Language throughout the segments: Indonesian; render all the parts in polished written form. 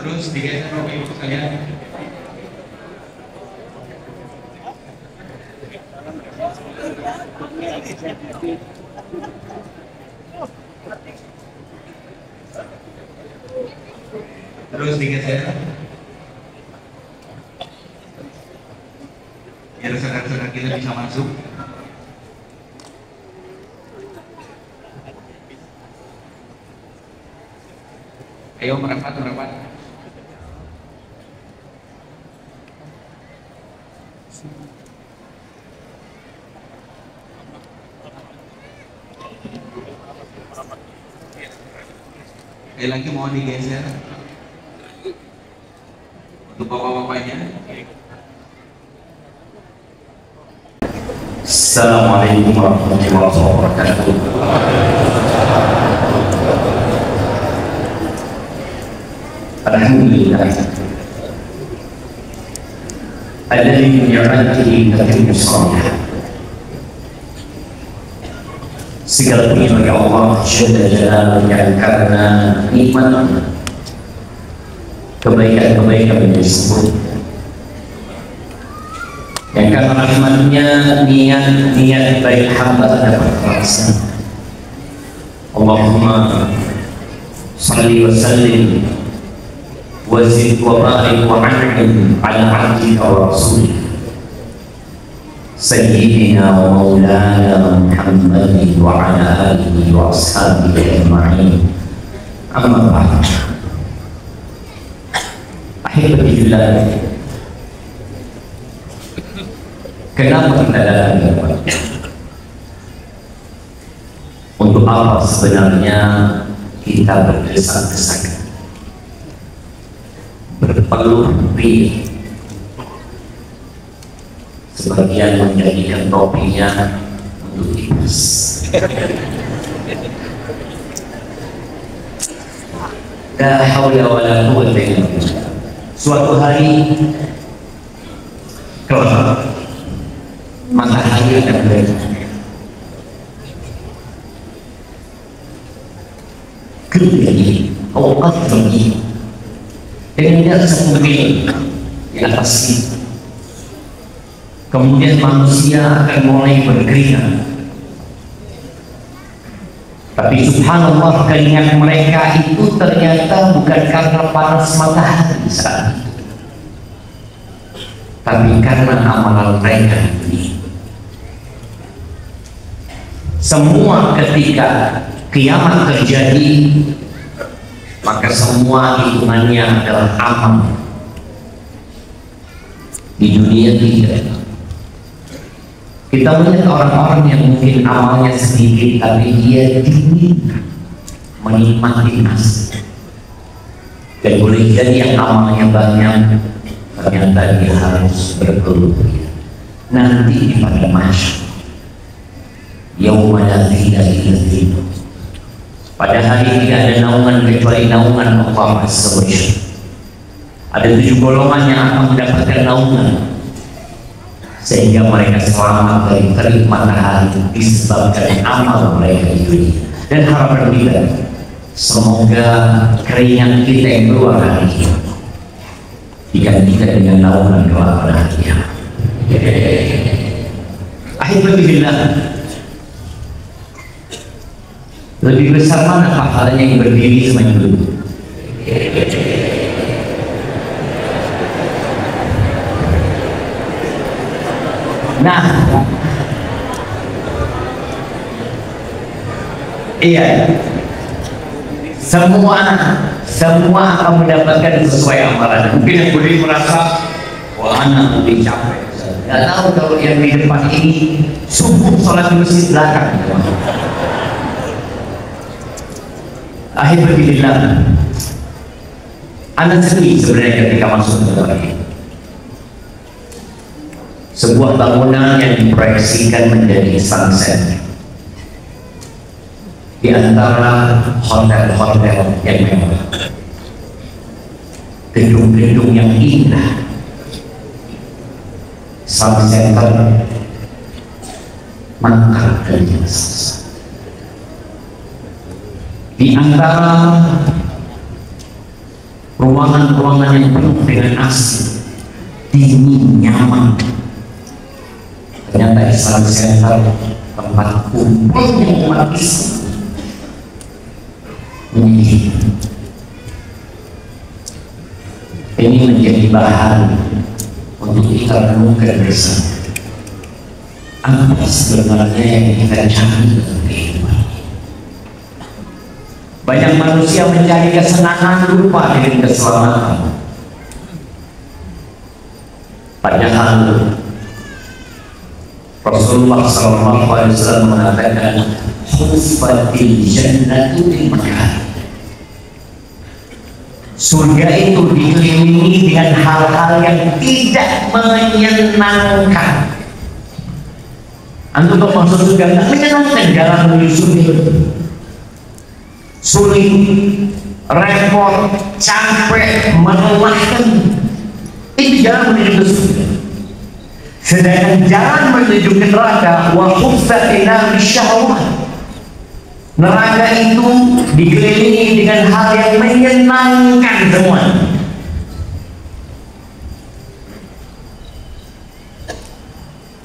Terus digeser Bapak Ibu sekalian. Terus digeser. Biar saudara-saudara kita bisa masuk. Ayo merapat. Sekali lagi mohon digeser untuk bapak-bapaknya. Assalamualaikum warahmatullahi wabarakatuh. Alhamdulillah alladzi bi ni'matihi tatimmu shalihat. Segala puji bagi Allah Jalla Jalaluhu yang karena nikmat kebaikan-kebaikan menjadi sempurna, yang karena rahmatnya niat baik hamba dapat terlaksana. Allahumma salli wa sallim wa zid wa barik wa an'im ala abdika wa rasulika sayyidina wa maulana Muhammadin wa ala alihi wa ashabihi ajma'in. Amma ba'd. Ahibati fillah, kenapa kita datang ke tempat? Untuk apa sebenarnya kita berdesak-desakan, berpeluh pilih? Sebagian menjadikan topinya untuk iblis. La haula wala quwwata illa billah. Suatu hari kelak matahari akan bergerak. Kembali, awqat tinggi dengan sempurna di atas itu. Kemudian manusia akan mulai berkeringat. Tapi subhanallah, keringat mereka itu ternyata bukan karena panas matahari saat itu, tapi karena amalan mereka ini. Semua ketika kiamat terjadi, maka semua hitungannya adalah amal. Di dunia tidak. Kita melihat orang-orang yang mungkin amalnya sedikit, tapi dia dingin menikmati nasi. Dan boleh jadi yang amalnya banyak, ternyata dia harus berkeluh. Nanti di pada masyarakat yaumana tidak ilmu, pada hari tidak ada naungan kecuali naungan Allah Azza wa Jalla. Ada 7 golongan yang akan mendapatkan naungan, sehingga mereka selamat dari terik matahari disebabkan amal mereka itu. Dan harapan kita, semoga keringat kita yang keluar hari ini digantikan dengan naungan kelak pada hari kiamat. Alhamdulillah, lebih besar mana pahalanya yang berdiri sama yang duduk? Nah, iya, semua akan mendapatkan sesuai amalan. Mungkin yang berdiri merasa, wah anak lebih capek. Nggak tahu kalau yang di depan ini subuh sholat di masjid belakang. Alhamdulillah, anak sedih sebenarnya ketika masuk ke tempat ini. Sebuah bangunan yang diproyeksikan menjadi sunset di antara hotel-hotel yang mewah, gedung-gedung yang indah, sunset mangkrak dan jelas. Di antara ruangan-ruangan yang penuh dengan AC, dingin, nyaman. Ternyata Islam Center tempat kumpulnya umat Islam ini menjadi bahan untuk kita renungkan bersama. Apa sebenarnya yang kita cari dalam kehidupan? Banyak manusia mencari kesenangan lupa dengan keselamatan. Padahal Rasulullah SAW mengatakan huffatil jannatu bil makari. Surga itu dikelilingi dengan hal-hal yang tidak menyenangkan. Antum kalau masuk surga tidak menyenangkan jalan menuju surga. Sulit, repot, capek, melelahkan. Itu jalan menuju surga. Sedangkan jalan menuju ke neraka wa huffatil syahwat. Neraka itu dikelilingi dengan hal yang menyenangkan semua.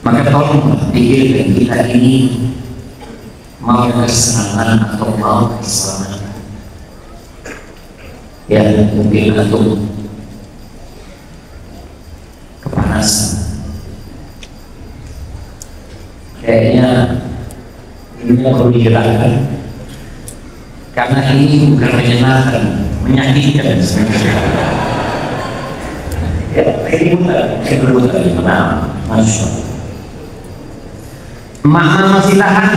Maka tolong pikirkan kita ini mau kesenangan atau mau keselamatan. Ya mungkin untuk kepanasan. Kayaknya ini perlu digerakkan. Karena ini bukan menyenangkan, menyakitkan sebenarnya. Ya, ini bukan gimana? Masya Allah. Makna masih tahan.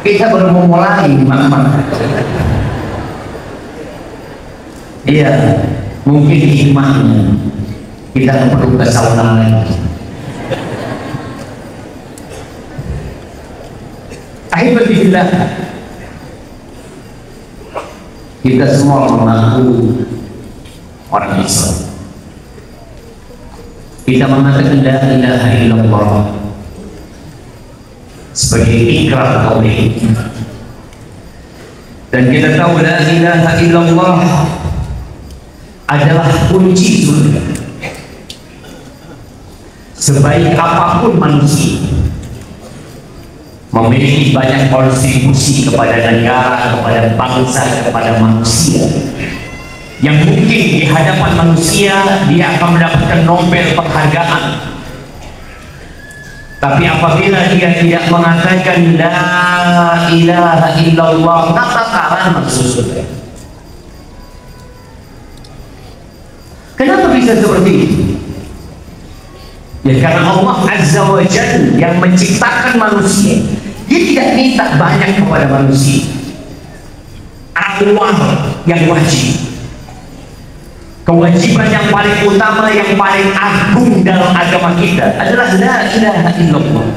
Kita baru memulai makna. Iya, mungkin hikmahnya kita perlu ke sauna lagi. Alhamdulillah, kita semua mengaku orang Islam. Kita mengatakan la ilaha illallah sebagai ikrar tauhid, dan kita tahu la ilaha illallah adalah kunci surga. Sebaik apapun manusia memiliki banyak kontribusi kepada negara, kepada bangsa, kepada manusia, yang mungkin di hadapan manusia dia akan mendapatkan Nobel penghargaan. Tapi apabila dia tidak mengatakan la ilaha illallah, tak bakalan masuk surga. Kenapa bisa seperti itu? Ya karena Allah Azza wa Jalla yang menciptakan manusia, dia tidak minta banyak kepada manusia. Awal yang wajib, kewajiban yang paling utama, yang paling agung dalam agama kita adalah la ilaha illallah.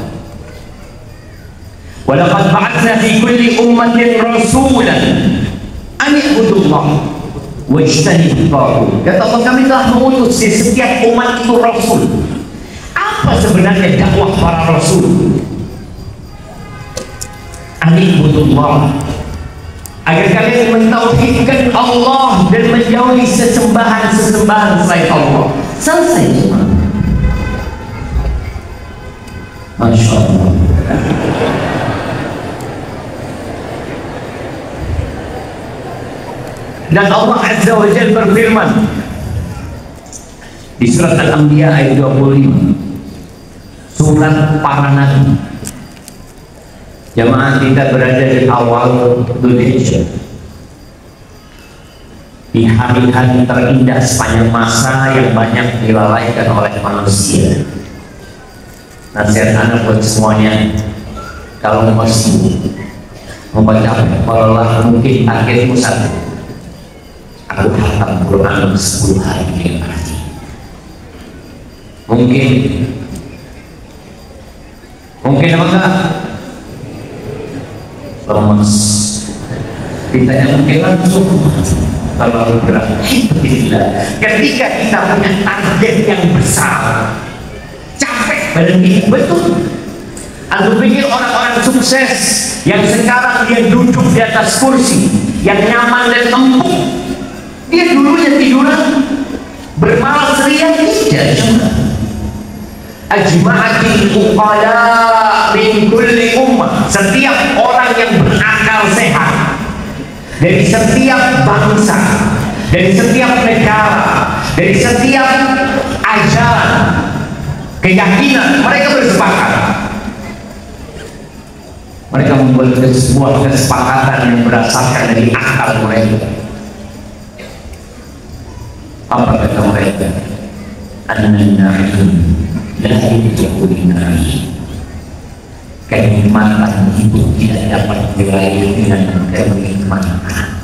Wa laqad ba'atsna fi kulli ummatin rasulan an i'budullah wa ijtanibut taghut. Kata Allah, kami telah mengutus di setiap umat itu rasul. Apa sebenarnya dakwah para rasul? Anibudullah, agar kalian mentauhidkan Allah dan menjauhi sesembahan-sesembahan selain Allah. Selesai cuma. Masya Allah. Dan Allah Azza wa Jalla berfirman di surat Al-Anbiya ayat 25, surat para nabi. Jamaah kita berada di awal Dzulhijjah, di hari-hari terindah sepanjang masa yang banyak dilalaikan oleh manusia. Nasihat anak buat semuanya, kalau masih membaca lelah, mungkin targetmu satu, aku hatam Quran 10 hari yang arti. Mungkin apa enggak? Lemas. Ditanya mungkin langsung terlalu berat. Ketika kita punya target yang besar, capek badan kita, betul. Aku pikir orang-orang sukses yang sekarang dia duduk di atas kursi yang nyaman dan empuk, Dia dulunya tiduran bermalas ria tidak juga. Ajma'atil uqala min kulli ummah, setiap orang yang berakal sehat dari setiap bangsa, dari setiap negara, dari setiap ajaran, keyakinan, mereka bersepakat. Mereka membuat sebuah kesepakatan yang berdasarkan dari akal mereka. Apa kata mereka? An-na'im la yaj'ulunari, kenikmatan itu tidak dapat diraih dengan kenikmatan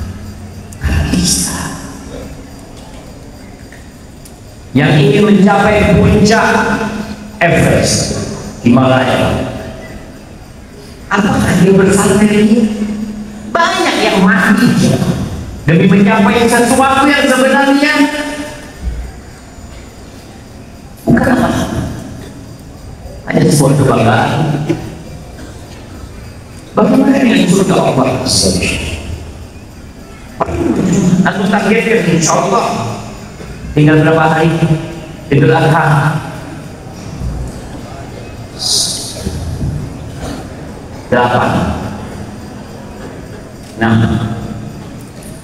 bisa. Yang ingin mencapai puncak Everest, Himalaya, apakah dia bersantai? Banyak yang mati demi mencapai sesuatu yang sebenarnya bukan apa-apa, hanya sebuah kebanggaan. Bagaimana dengan surga Allah? Aku targetkan insya Allah tinggal berapa hari Idul Adha. Delapan. Nah,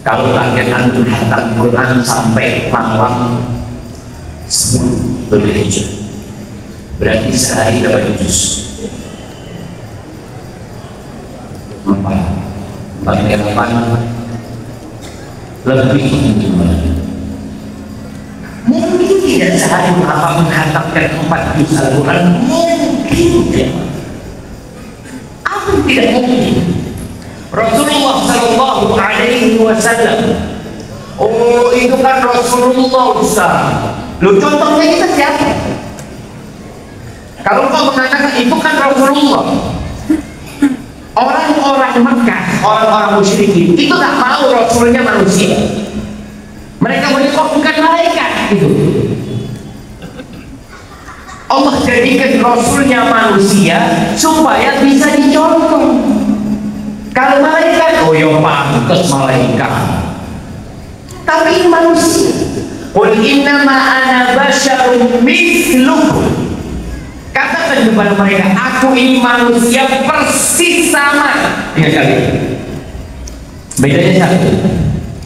kalau target antum hatam Quran sampai malam 10 Dzulhijjah, berarti sehari dapat juz 4 lebih gimana? Mungkin tidak sehari apa menghatamkan 4 juz Al-Quran, mungkin tidak. Apa tidak mungkin? Rasulullah Sallallahu Alaihi Wasallam, oh itu kan Rasulullah Ustaz. Lu contohnya kita siapa? Kalau kau mengatakan itu kan Rasulullah, orang-orang Mekah, orang-orang musyrikin itu tak mau Rasulnya manusia. Mereka menyebut bukan malaikat itu. Allah jadikan Rasulnya manusia supaya bisa dicontoh. Kalau malaikat, oh ya pantas malaikat, tapi ini manusia. Qul innama ana basyarum mithlukum, katakan kepada mereka, aku ini manusia persis sama dengan kalian. Bedanya satu,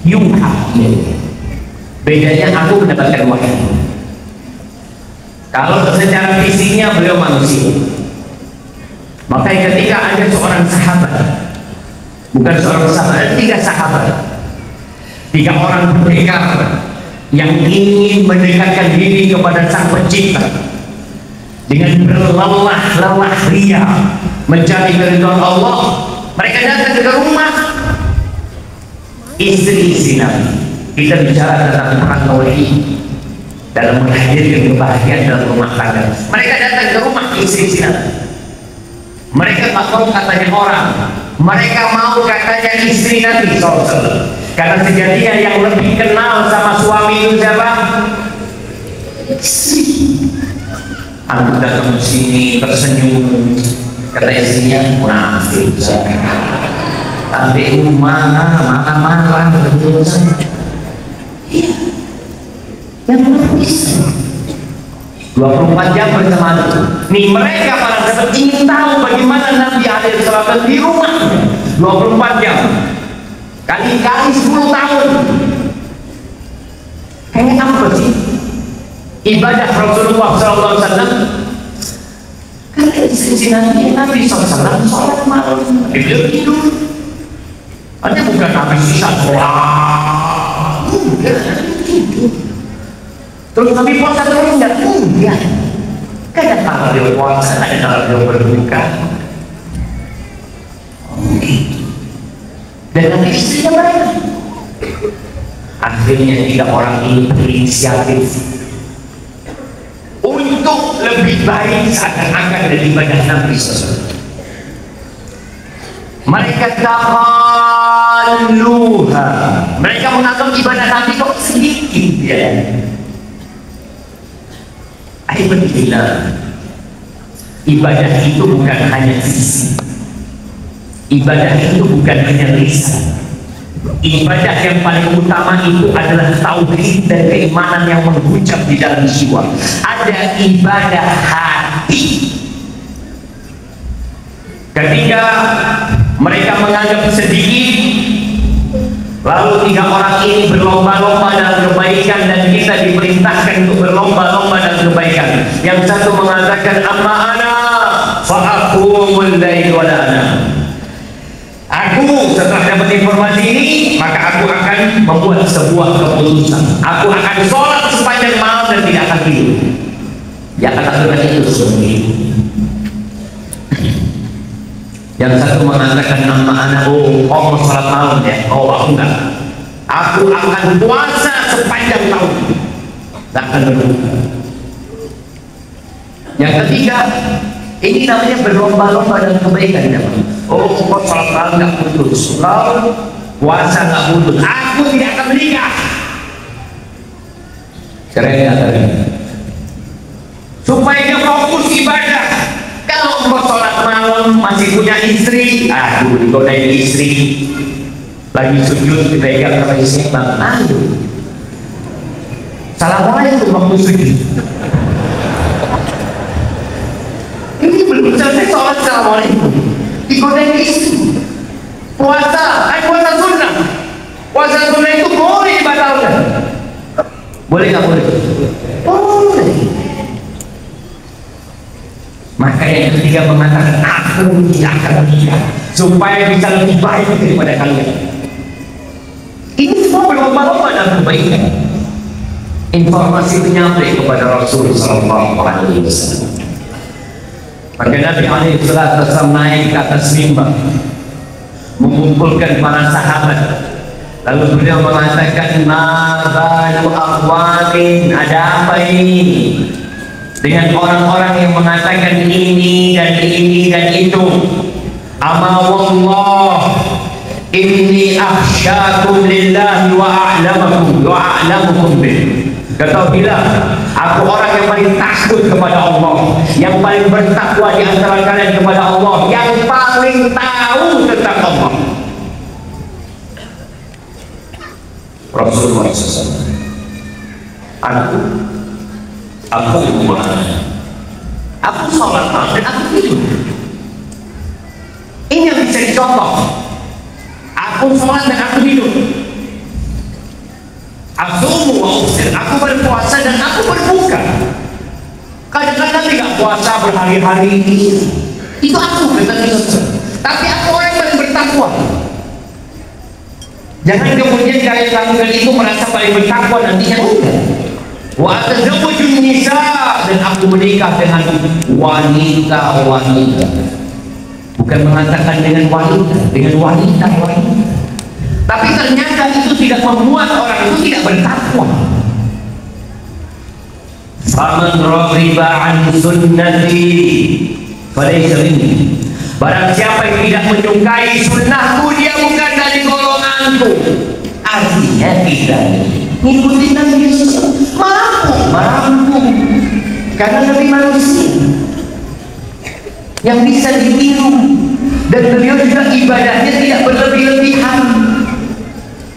yuha. Bedanya aku mendapatkan wahyu. Kalau secara fisiknya beliau manusia, maka ketika ada seorang sahabat, bukan seorang sahabat, 3 sahabat, 3 orang pendekar yang ingin mendekatkan diri kepada Sang Pencipta dengan berlelah-lelah ria mencari keridhaan Allah. Mereka datang ke rumah istri-istri Nabi. Kita bicara tentang perang tauhid dalam menghadirkan kebahagiaan dalam rumah tangga. Mereka datang ke rumah istri-istri Nabi. Mereka tak mau katanya orang, mereka mau katanya istri Nabi SAW. Karena sejatinya yang lebih kenal sama suami itu siapa? Istri. Aku datang ke sini tersenyum, kata istrinya, munafik. Tapi marah betul saja. Iya. Yang menangis 24 jam bersama itu. Nih mereka para sahabat ingin tahu bagaimana Nabi alaihi salatu di rumah 24 jam. Kali-kali 10 tahun. Kayak apa sih ibadah Rasulullah SAW? Karena istri Nabi SAW sholat malam, beliau tidur. Hanya bukan Nabi sisa sholat, enggak, tidur. Terus Nabi puasa terus enggak? Enggak. Kadang kala beliau puasa, kadang kala beliau berbuka. Dan istrinya mereka. Akhirnya 3 orang ini berinisiatif untuk lebih baik seakan-akan dari ibadah Nabi SAW. Mereka takhaluha, mereka menganggap ibadah Nabi kok sedikit ya. Alhamdulillah, ibadah itu bukan hanya sisi, ibadah itu bukan hanya lisan, Ibadah yang paling utama itu adalah tauhid dan keimanan yang mengucap di dalam jiwa. Ada ibadah hati. Ketika mereka menganggap sedikit, lalu 3 orang ini berlomba-lomba dalam kebaikan dan kita diperintahkan untuk berlomba-lomba dalam kebaikan. Yang satu mengatakan amma ana fa'aqumul lail wa la ana. Aku setelah dapat informasi ini, maka aku akan membuat sebuah keputusan. Aku akan sholat sepanjang malam dan tidak akan tidur. Ya akan lakukan itu sendiri. Yang satu mengatakan nama anak, oh mau sholat malam ya, oh aku enggak. Aku akan puasa sepanjang tahun, tidak akan berbuka. Yang ketiga, ini namanya berlomba-lomba dalam kebaikan ya. Oh kok sholat malam nggak putus, kau puasa nggak putus, aku tidak akan menikah. Keren ya tadi. Supaya dia fokus ibadah. Kalau engkau sholat malam masih punya istri, aduh digodain istri, lagi sujud dipegang sama istri, bang, aduh, assalamualaikum waktu sujud. Ini belum selesai sholat assalamualaikum, digodain istri. Puasa, puasa sunnah. Puasa sunnah itu boleh dibatalkan. Boleh nggak boleh? Boleh. Maka yang ketiga mengatakan aku tidak akan menikah supaya bisa lebih baik daripada kalian. Ini semua berlomba-lomba dalam kebaikan. Informasi menyampai kepada Rasul Sallallahu Alaihi Wasallam. Maka Nabi Alaihi Wasallam naik ke atas mimbar, mengumpulkan para sahabat. Lalu beliau mengatakan, ma balu aqwamin, ada apa ini? Dengan orang-orang yang mengatakan ini dan ini dan itu. Ama wallah inni akhsyakum lillahi wa a'lamukum bih. Kata Bilal, aku orang yang paling takut kepada Allah, yang paling bertakwa di antara kalian kepada Allah, yang paling tahu tentang Allah. Rasulullah SAW, aku sholat malam dan aku tidur. Ini yang bisa dicontoh. Aku sholat dan aku tidur. Asumu wa uftir, aku berpuasa dan aku berbuka. Kadang-kadang tidak puasa berhari-hari. Itu aku kata Rasul. Tapi aku orang yang paling bertakwa. Jangan kemudian kalian lakukan itu merasa paling bertakwa nantinya. Wa atazawwajun nisa, dan aku menikah dengan wanita-wanita. Bukan mengatakan dengan wanita, dengan wanita-wanita. Tapi ternyata itu tidak membuat orang itu tidak bertakwa. Faman raghiba an sunnati falaysa minni. Barang siapa yang tidak menyukai sunnahku, dia bukan dari golonganku. Artinya tidak ngikutin Nabi Yesus. Mampu karena Nabi manusia yang bisa ditiru, dan beliau juga ibadahnya tidak berlebih-lebihan.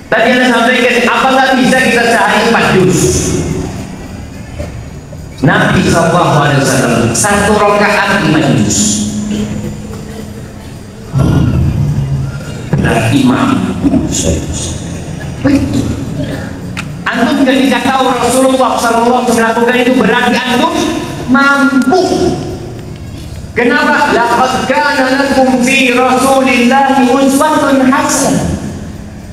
Tadi Anda sampaikan, apa nggak bisa kita sehari 4 juz? Nabi SAW 1 rakaat 5 juz. Berarti mampu. Antum ketika tahu Rasulullah SAW melakukan itu, berarti antum mampu. Kenapa? Laqad kana lakum fi Rasulillahi uswatun hasanah.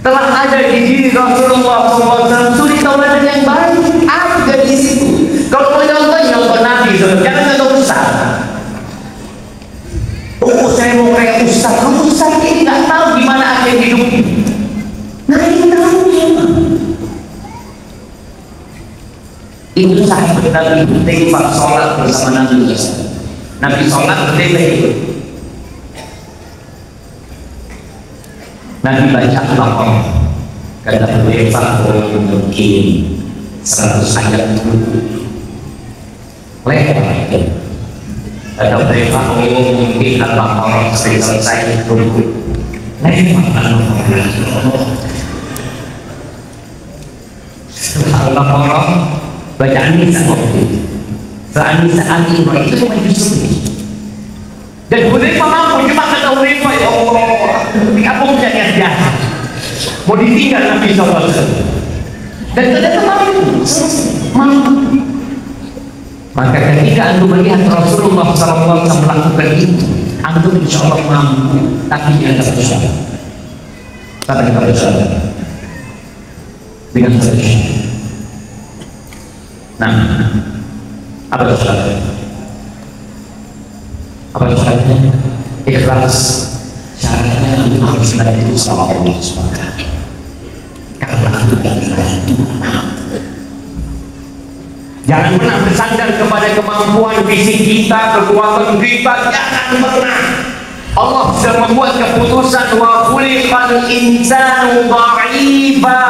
Telah ada di diri Rasulullah SAW suri tauladan yang baik. Ada di situ. Kalau mau nyontoh Nabi, jangan nyontoh Ustaz. Oh, saya mau kayak Ustaz. Kalau Ustaz ini nggak tahu gimana akhir hidup. Nah, ini tahu semua. Itu sahabat Nabi tembak sholat bersama Nabi. Nabi sholat berdiri. Nabi baca Al-Baqarah. Kata beliau mungkin 100 ayat lebar. Kata beliau mungkin Al-Baqarah selesai itu lebar. Setelah Al-Baqarah baca An-Nisa waktu itu. Setelah An-Nisa Al-Imran itu cuma juz dan Hudzaifah mampu. Cuma kata Hudzaifah, ya Allah, apa punya niat jahat mau ditinggal Nabi SAW, dan ternyata mampu. Maka ketika antum melihat Rasulullah SAW melakukan itu, antum insya Allah mampu, tapi jangan terusah. Tapi kita bersama dengan saja. Nah, apa syaratnya? Apa syaratnya? Ikhlas. Syaratnya itu harus ada itu sama Allah SWT. Karena itu jangan pernah bersandar kepada kemampuan fisik kita, kekuatan kita. Jangan pernah. Allah sudah membuat keputusan wa khuliqal insanu dha'ifa.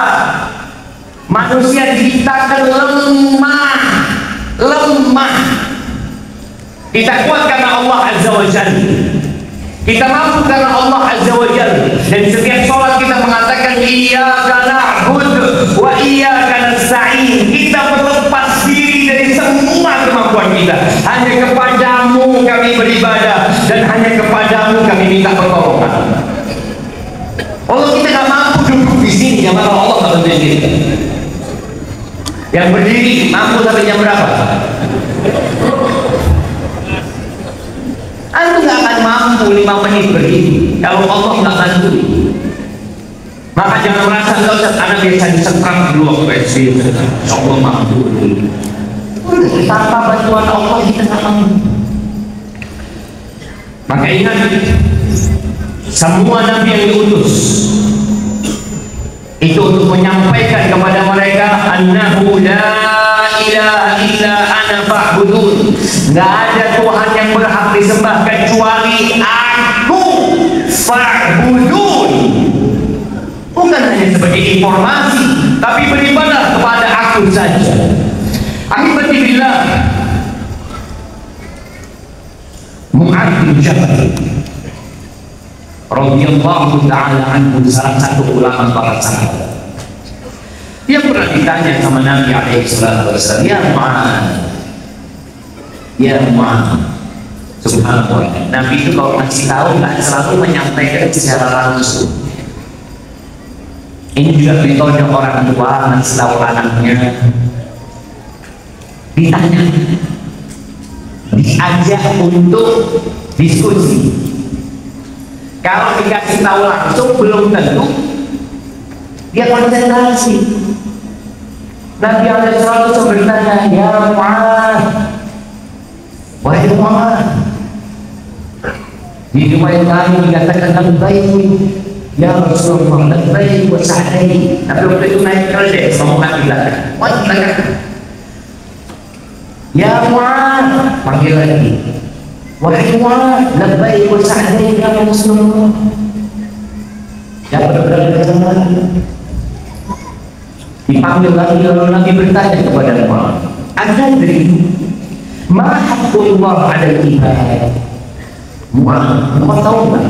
Manusia diciptakan lemah. Kita kuat karena Allah Azza wa Jalla. Kita mampu karena Allah Azza wa Jalla. Dan setiap sholat kita mengatakan iyyaka na'budu wa iyyaka nasta'in. Kita berlepas diri dari semua kemampuan kita. Hanya kepadamu kami beribadah dan hanya kepadamu kami minta pertolongan. Allah kita nggak mampu duduk di sini, ya malah Allah nggak bantuin kita. Yang berdiri mampu sampai jam berapa? Anda nggak akan mampu 5 menit berdiri kalau Allah nggak bantu. Maka jangan merasa Ustaz, Anda biasa disetrap dulu waktu SD. Allah mampu. Tanpa bantuan Allah kita nggak mampu. Maka ingat, semua nabi yang diutus itu untuk menyampaikan kepada mereka annahu la ilaha illa ana fa'budun. Nggak ada Tuhan yang berhak disembah kecuali aku, fa'budun. Bukan hanya sebagai informasi, tapi beribadah kepada aku saja. Ahibati billah, Mu'adz bin Jabal radhiyallahu ta'ala anhu, salah satu ulama para sahabat, dia pernah ditanya sama Nabi alaihi salatu wasallam, ya Mu'adz, subhanallah, Nabi itu kalau ngasih tahu nggak selalu menyampaikan secara langsung. Ini juga metode orang tua ngasih tahu anaknya, ditanya, diajak untuk diskusi. Kalau dikasih tahu langsung belum tentu dia konsentrasi. Nabi alaihi salatu wasallam bertanya, ya Mu'adz, wahai Mu'adz, di riwayat lain dikatakan labbaik ya Rasulullah, labbaik wa sa'daik. Tapi waktu itu naik keledai sama belakang, ya Mu'adz, panggil lagi, wahai Mu'adz, labbaik wa sa'daik ya Rasulullah. Jangan berkata-kata dipanggil lagi, lalu Nabi bertanya kepada Mu'adz, adri ma haqqullah 'alal ibad. Mu'adz, kau tahu nggak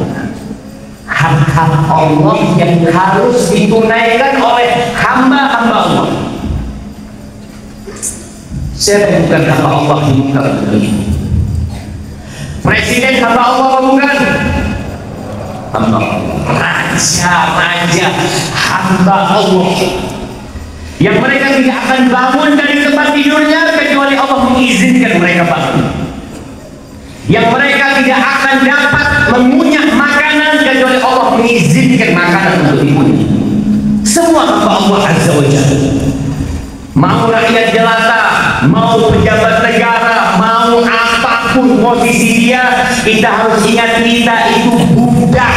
hak-hak Allah yang harus ditunaikan oleh hamba-hamba Allah? Siapa bukan hamba Allah di muka bumi? Presiden hamba Allah bukan? Hamba Allah. Raja hamba Allah yang mereka tidak akan bangun dari tempat tidurnya kecuali Allah mengizinkan mereka bangun, yang mereka tidak akan dapat mengunyah makanan kecuali Allah mengizinkan makanan untuk dikunyah. Semua hamba Allah Azza wa Jalla. Mau rakyat jelata, mau pejabat negara, mau apapun posisi dia, kita harus ingat kita itu budak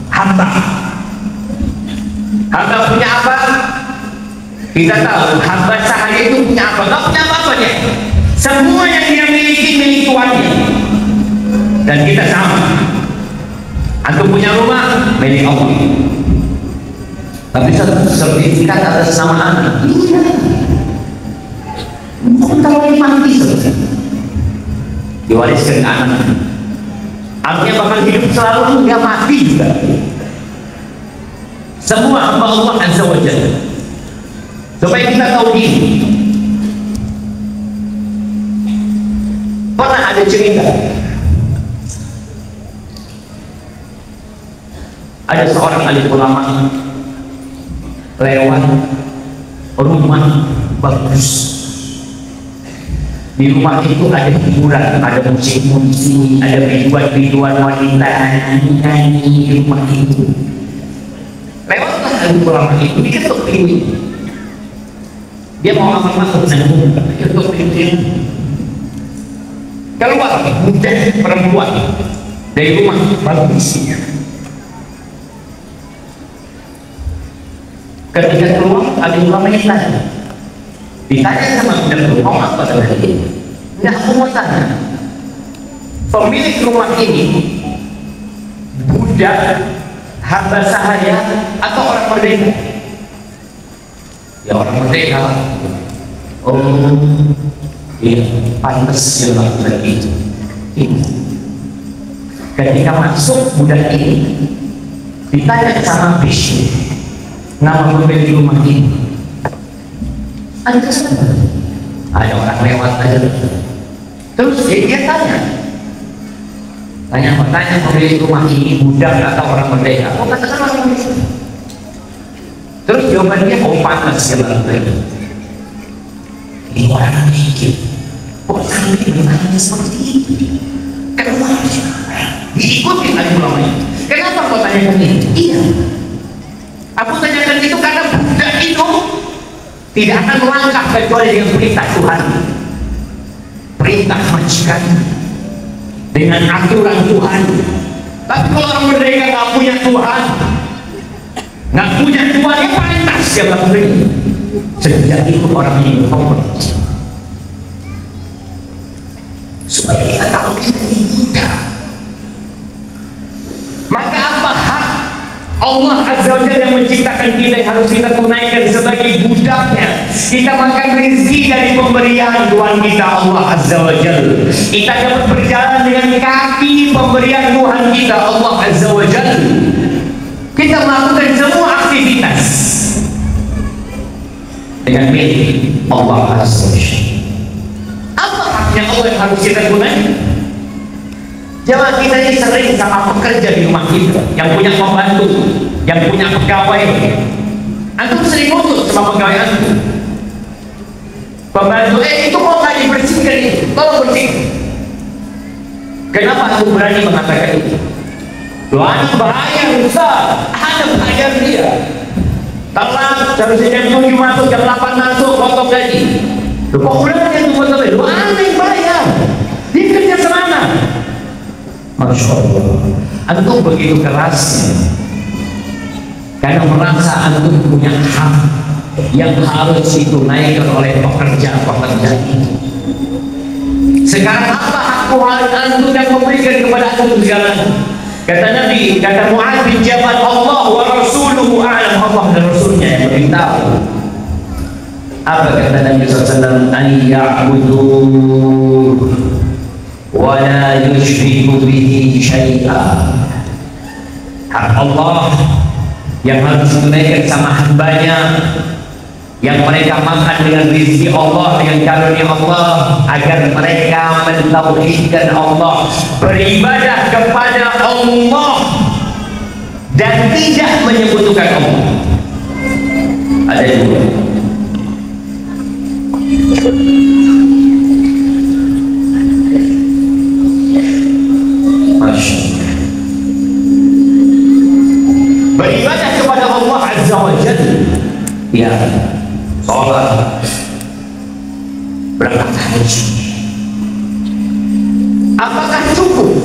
hamba. Hamba punya apa? Kita tahu hamba sahaya itu punya apa? Gak punya apa-apanya. Semua yang dia miliki milik tuannya. Dan kita sama. Antum punya rumah milik Allah. Tapi sertifikat atas nama anak, kalau ini mati diwariskan ke anak. Artinya bakal hidup selalu, nggak mati juga. Semua hamba Allah Azza wa Jalla. supaya kita tahu diri. Pernah ada cerita, ada seorang alim ulama lewat rumah bagus. Di rumah itu ada hiburan, ada musik-musik, ada biduan-biduan wanita nyanyi di rumah itu. Lewatlah alim ulama itu, diketuk pintu. Dia mau masuk nanggung, diketuk pintu. Keluar budak perempuan dari rumah bagusnya. Ketika keluar, ada ulama yang tanya. Ditanya sama budak itu, mau apa dengan ini? Nggak, aku mau tanya. Pemilik rumah ini budak, hamba sahaya, atau orang merdeka? Ya orang merdeka. Oh, iya, pantas dia melakukan itu. Ketika masuk budak ini, ditanya sama bisu, nama pemilik rumah ini. Anda sadar? Ada orang lewat aja. Terus dia tanya pemilik rumah ini budak atau orang merdeka? Oh, katakan orang merdeka. Terus jawaban dia, oh panas dia melakukan itu. Ini orang mikir, kok sampai bertanya seperti itu? Keluar diikuti lagi ulama ini. Kenapa kau tanyakan ini? Iya, aku tanyakan itu karena budak itu tidak akan melangkah kecuali dengan perintah Tuhan, perintah majikan, dengan aturan Tuhan. Tapi kalau orang merdeka nggak punya Tuhan, nggak punya Tuhan, ya pantas dia melakukan itu. Sejak itu orang ini bertobat. Supaya kita tahu kita ini budak. Maka apa hak Allah Azza wa Jalla yang menciptakan kita yang harus kita tunaikan sebagai budaknya? Kita makan rezeki dari pemberian Tuhan kita Allah Azza wa Jalla. Kita dapat berjalan dengan kaki pemberian Tuhan kita Allah Azza wa Jalla. Kita melakukan semua aktivitas dengan milik Allah Azza wa Jalla. Apa haknya Allah yang harus kita tunaikan? Jamaah kita ini sering sama pekerja di rumah kita, yang punya pembantu, yang punya pegawai. Antum sering ngutut sama pegawai antum. Pembantu, itu mau nggak dibersihkan itu, tolong bersihkan. Kenapa antum berani mengatakan itu? Doa bahaya besar, ada bayar dia. Telat, seharusnya jam 7 masuk, jam 8 masuk, potong gaji. Kok udah yang tuh betul? Doa yang bayar. Dia kerja semana? Masya Allah, antum begitu keras karena merasa antum punya hak yang harus ditunaikan oleh pekerja-pekerja itu. Sekarang apa hak Tuhan antum yang memberikan kepada antum segalanya? Kata Nabi, kata Mu'adz bin Jabal, Allah wa Rasuluhu a'lam, Allah dan Rasulnya yang beritahu. Apa kata Nabi SAW? An ya'budu wa la yushriku bihi syai'a. Hak Allah yang harus ditunaikan sama hambanya, yang mereka makan dengan rezeki Allah, dengan karunia Allah, agar mereka mentauhidkan Allah, beribadah kepada Allah dan tidak menyekutukan Allah. Ada dua. Beribadah kepada Allah Azza wa Jalla, ya, sholat, berangkat haji. Apakah cukup?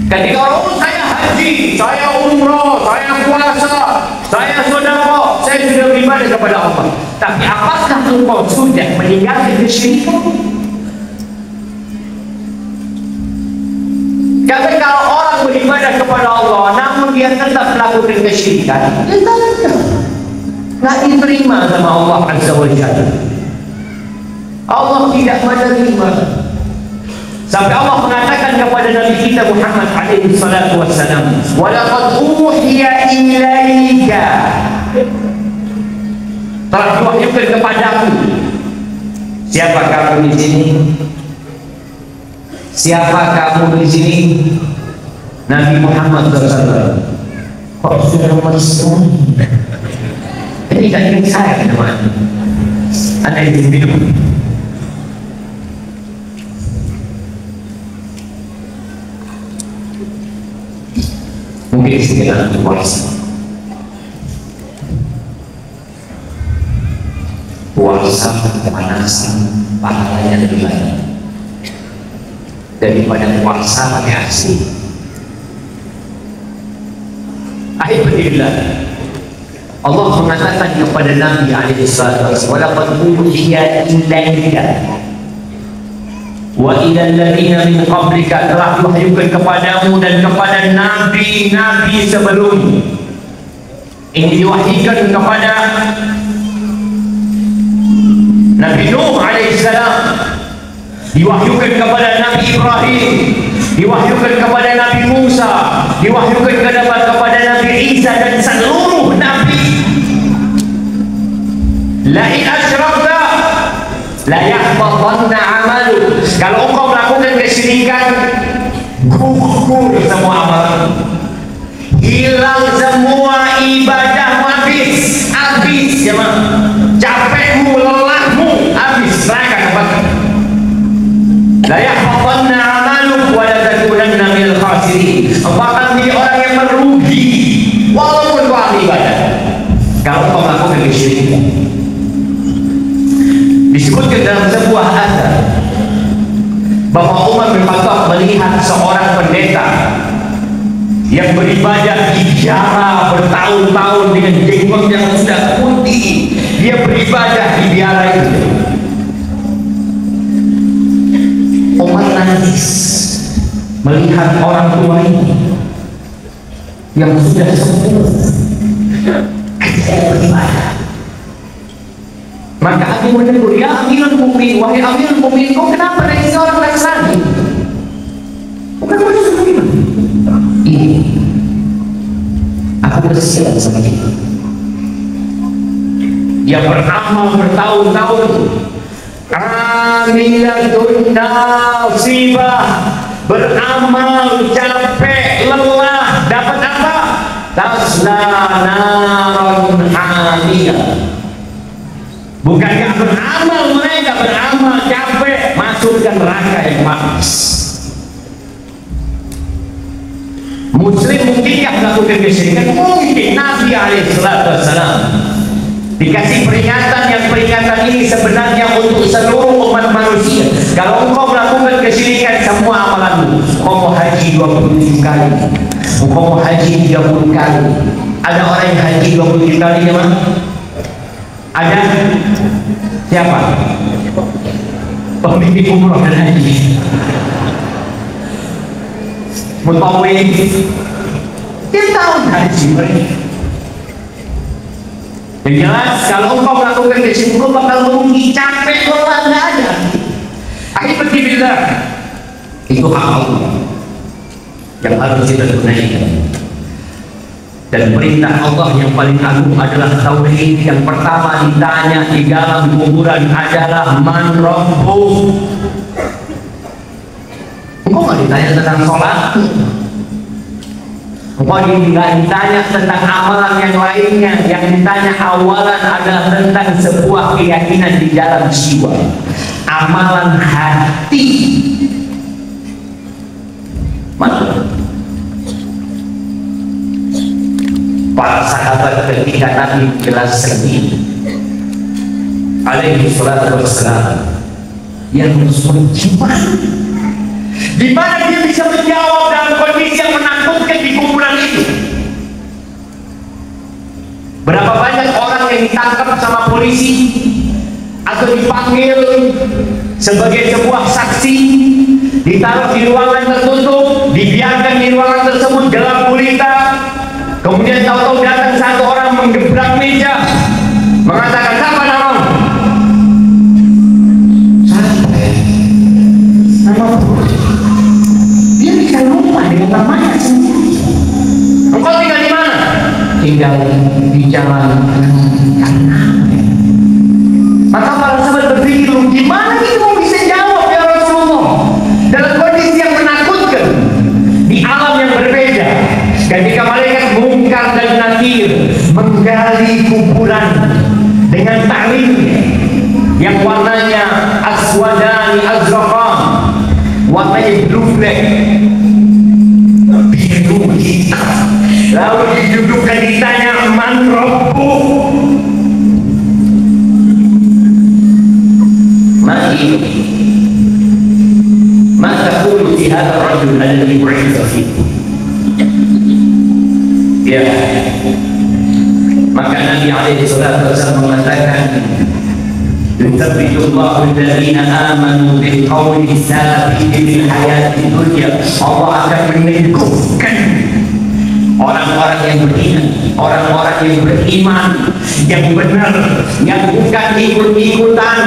Ketika orang saya haji, saya umroh, saya puasa, saya sedekah, saya sudah beribadah kepada Allah. Tapi apakah engkau sudah meninggalkan kesyirikan? Karena kalau orang beribadah kepada Allah, namun dia tetap melakukan kesyirikan, nggak diterima sama Allah Azza wa Jalla. Allah tidak menerima. Sampai Allah mengatakan kepada Nabi kita Muhammad alaihi salatu wassalam, "Wa laqad uhiya ilaika telah diwahyukan kepadaku. Siapa kamu di sini? Siapa kamu di sini? Nabi Muhammad SAW. Kok sudah masuk? Ini kan ini saya teman. Anda ingin minum? Mungkin sekitar puasa. Puasa kepanasan pahalanya lebih banyak daripada puasa pakai asin. Alhamdulillah, Allah mengatakan kepada Nabi alaihissalam, "Walaqad uhiya ilaika wa ila alladziina min qablika," telah diwahyukan kepadamu dan kepada nabi-nabi sebelummu. Ini diwahyukan kepada Nabi Nuh alaihissalam, diwahyukan kepada Nabi Ibrahim, diwahyukan kepada Nabi Musa, diwahyukan kepada Nabi Isa dan seluruh nabi. La in asyrakta la yahbatanna amalu. Kalau engkau melakukan kesyirikan, gugur semua amalan, hilang semua ibadah, habis ya mak. Capekmu, lelahmu, habis neraka tempatmu. La yahbatanna amalu wa la takunanna minal khasirin. Engkau akan menjadi orang yang merugi walaupun kau ahli ibadah kalau kau melakukan kesyirikan. Disebutkan dalam sebuah asar bahwa Umar bin Khattab melihat seorang pendeta yang beribadah di biara bertahun-tahun dengan jenggot yang sudah putih. Dia beribadah di biara itu. Umar nangis melihat orang tua ini yang sudah sepuh ketika beribadah. Maka aku menegur, "Ya Amirul Mukminin, wahai Amirul Mukminin, kau kenapa dari seorang Nasrani? Bukan Muslim gimana?" Ini aku bersiap sama dia yang beramal bertahun-tahun, amilatun nasibah, beramal capek lelah, dapat apa? Tasla naron hamiyah. Bukankah beramal, mereka beramal capek masuk ke neraka yang panas. Muslim mungkinkah melakukan kesyirikan? Mungkin. Nabi alaihissalam dikasih peringatan, yang peringatan ini sebenarnya untuk seluruh umat manusia. Kalau engkau melakukan kesyirikan, semua amalanmu, engkau mau haji 27 kali, engkau mau haji 30 kali. Ada orang yang haji 27 kali ya man? Ada? Siapa? Pemimpin umroh dan haji. Mutawin tiap tahun haji mereka. Yang jelas kalau engkau melakukan kesyirikan bakal merugi, capek, lelah, nggak ada. Akibat bila itu hak Allah yang harus kita tunaikan. Dan perintah Allah yang paling agung adalah tauhid. Yang pertama ditanya di dalam kuburan adalah man rabbuk. Engkau nggak ditanya tentang sholat, engkau nggak ditanya tentang amalan yang lainnya. Yang ditanya awalan adalah tentang sebuah keyakinan di dalam jiwa, amalan hati. Mana? Para sahabat ketika Nabi menjelaskan ini alaihi salatu wassalam, yang gimana? Di mana dia bisa menjawab dalam kondisi yang menakutkan di kuburan itu? Berapa banyak orang yang ditangkap sama polisi atau dipanggil sebagai sebuah saksi, ditaruh di ruangan tertutup, dibiarkan di ruangan tersebut gelap gulita. Kemudian tahu-tahu datang satu orang menggebrak meja, mengatakan, "Siapa namamu?" Nama dia bisa lupa dengan namanya sendiri. Engkau tinggal di mana? Tinggal di jalan karena Maka para sahabat berpikir, gimana kita mau bisa jawab ya Rasulullah dalam kondisi yang menakutkan di alam yang berbeda, ketika malaikat Munkar dan Nakir menggali kuburan dengan ta'limnya yang warnanya aswadani azraqan, warnanya blue black, biru hitam, lalu didudukkan, ditanya man rabbuk, ma taqulu fi hadha ar-rajul alladhi bu'itha fikum. Ya, maka Nabi alaihi salatu wasallam mengatakan, yuthabbitu Allahu alladhina amanu bil qawli tsabit fil hayati dunya. Allah akan meneguhkan orang-orang yang beriman, orang-orang yang beriman, yang benar, yang bukan ikut-ikutan,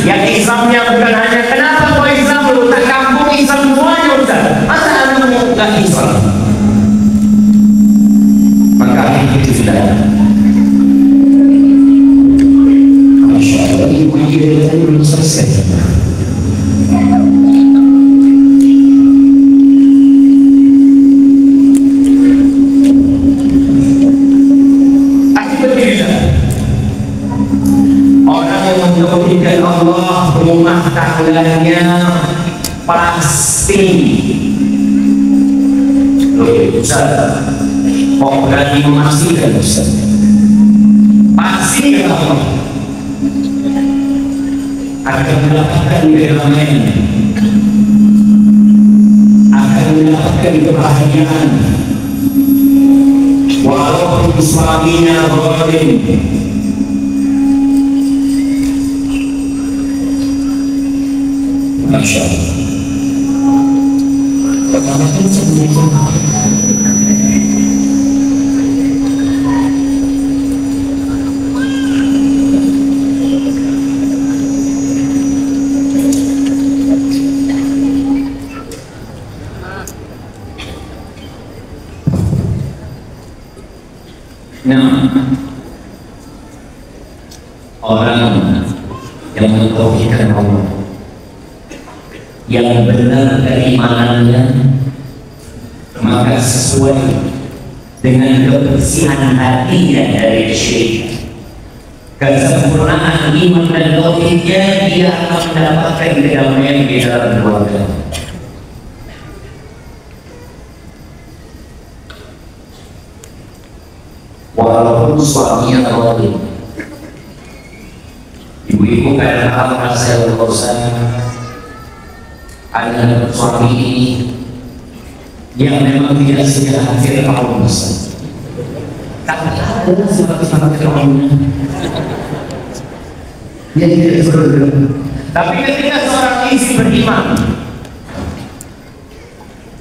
yang Islamnya bukan hanya kenapa kau Islam lu tak kampung Islam semuanya Ustaz, masa anda mau bukan Islam? Maka itu sudah Masya Allah, ibu dia belum selesai. Dan Allah rumah tangganya pasti Ustaz, kok berani memastikan Ustaz? Pasti Allah akan mendapatkan kedamaian, akan mendapatkan kebahagiaan, walaupun suaminya zalim. Masya Allah. Nah, orang yang mentauhidkan Allah, yang benar keimanannya, maka sesuai dengan kebersihan hatinya dari syirik, kesempurnaan iman dan tauhidnya, dia akan mendapatkan kedamaian di dalam keluarga. Walaupun suaminya zalim, ibu-ibu kadang-kadang merasa berdosa. Ada suami ini yang memang tidak sejalan Fir'aun besar. Tak ada seperti Fir'aun. Dia tidak seperti. Tapi ketika seorang istri beriman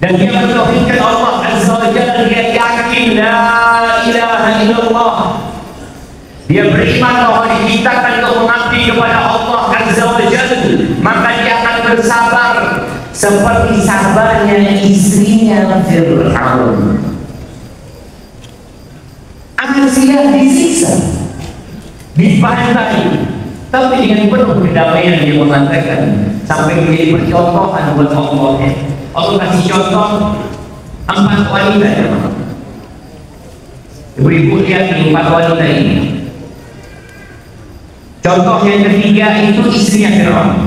dan dia mentauhidkan Allah Azza wa Jalla, dia yakin la ilaha illallah, dia beriman bahwa diciptakan untuk mengabdi kepada Allah Azza wa Jalla, maka dia akan bersabar seperti sabarnya istrinya Fir'aun. Akan siap disiksa, dibantai, tapi dengan penuh kedamaian dia mengatakan, sampai menjadi percontohan buat Allah. Allah kasih contoh 4 wanita. Ibu-ibu lihat 4 wanita ini. Contoh yang ketiga itu istrinya Fir'aun.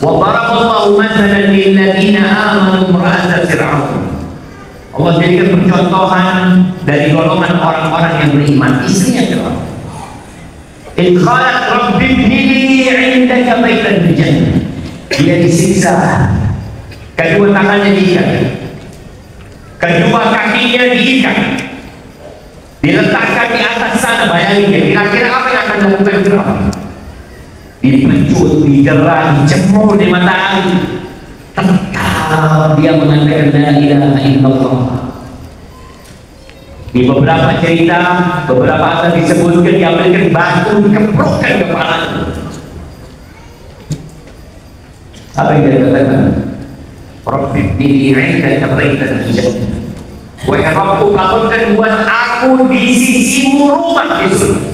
Wa daraballahu mathalan lil ladzina amanu imra'ata Fir'aun. Allah jadikan percontohan dari golongan orang-orang yang beriman, istrinya Fir'aun. In qalat rabbi ibni li 'indaka baitan fil jannah. Dia disiksa, kedua tangannya diikat, kedua kakinya diikat, diletakkan di atas sana. Bayangin kira-kira apa yang akan dilakukan Fir'aun? Dipecut, dijerah, dicemur di matahari, tetap dia mengatakan la ilaha illallah. Di beberapa cerita, beberapa asal disebutkan diambilkan batu, dikeprokkan kepalanya. Apa yang dia katakan? Rabbi ibni 'indaka baitan fil jannah. Wahai Rabbku, bangunkan buat aku di sisimu rumah di surga.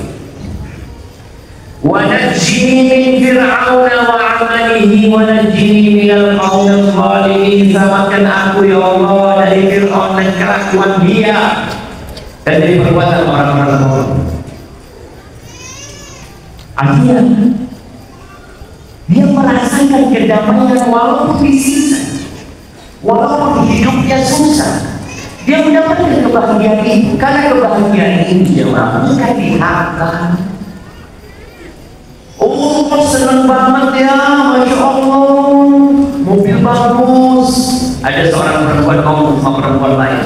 Wa najini min fir'auna wa amalihi wa najini minal qaumil zalimin. Selamatkan aku ya Allah dari Fir'aun dan kelakuan dia dan dari perbuatan orang-orang zalim. Artinya dia merasakan kedamaian walaupun disisa, walaupun hidupnya susah. Dia mendapatkan kebahagiaan itu karena kebahagiaan ini jemaah bukan diharapkan. Oh, senang banget ya, Masya Allah, mobil bagus. Ada seorang perempuan ngomong sama perempuan lain,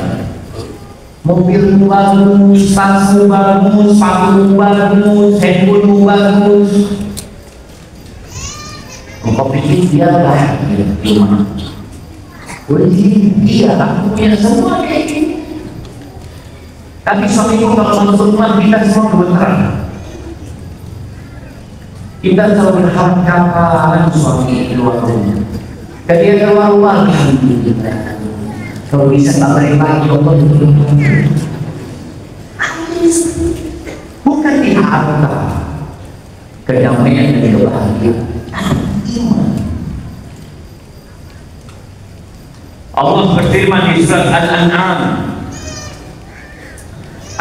mobil bagus, tasmu bagus, sepatu bagus, handphone bagus. Engkau pikir dia bahagia di mana? Dia aku punya semua kayak gini. Tapi suamiku kalau masuk rumah kita semua kebetulan. Kita selalu berharap kapan suami keluar rumah. Ketika keluar rumah, alhamdulillah. Kalau bisa tak lagi Allah itu bukan di harta, kedamaian dan kebahagiaan. Allah berfirman di surat Al-An'am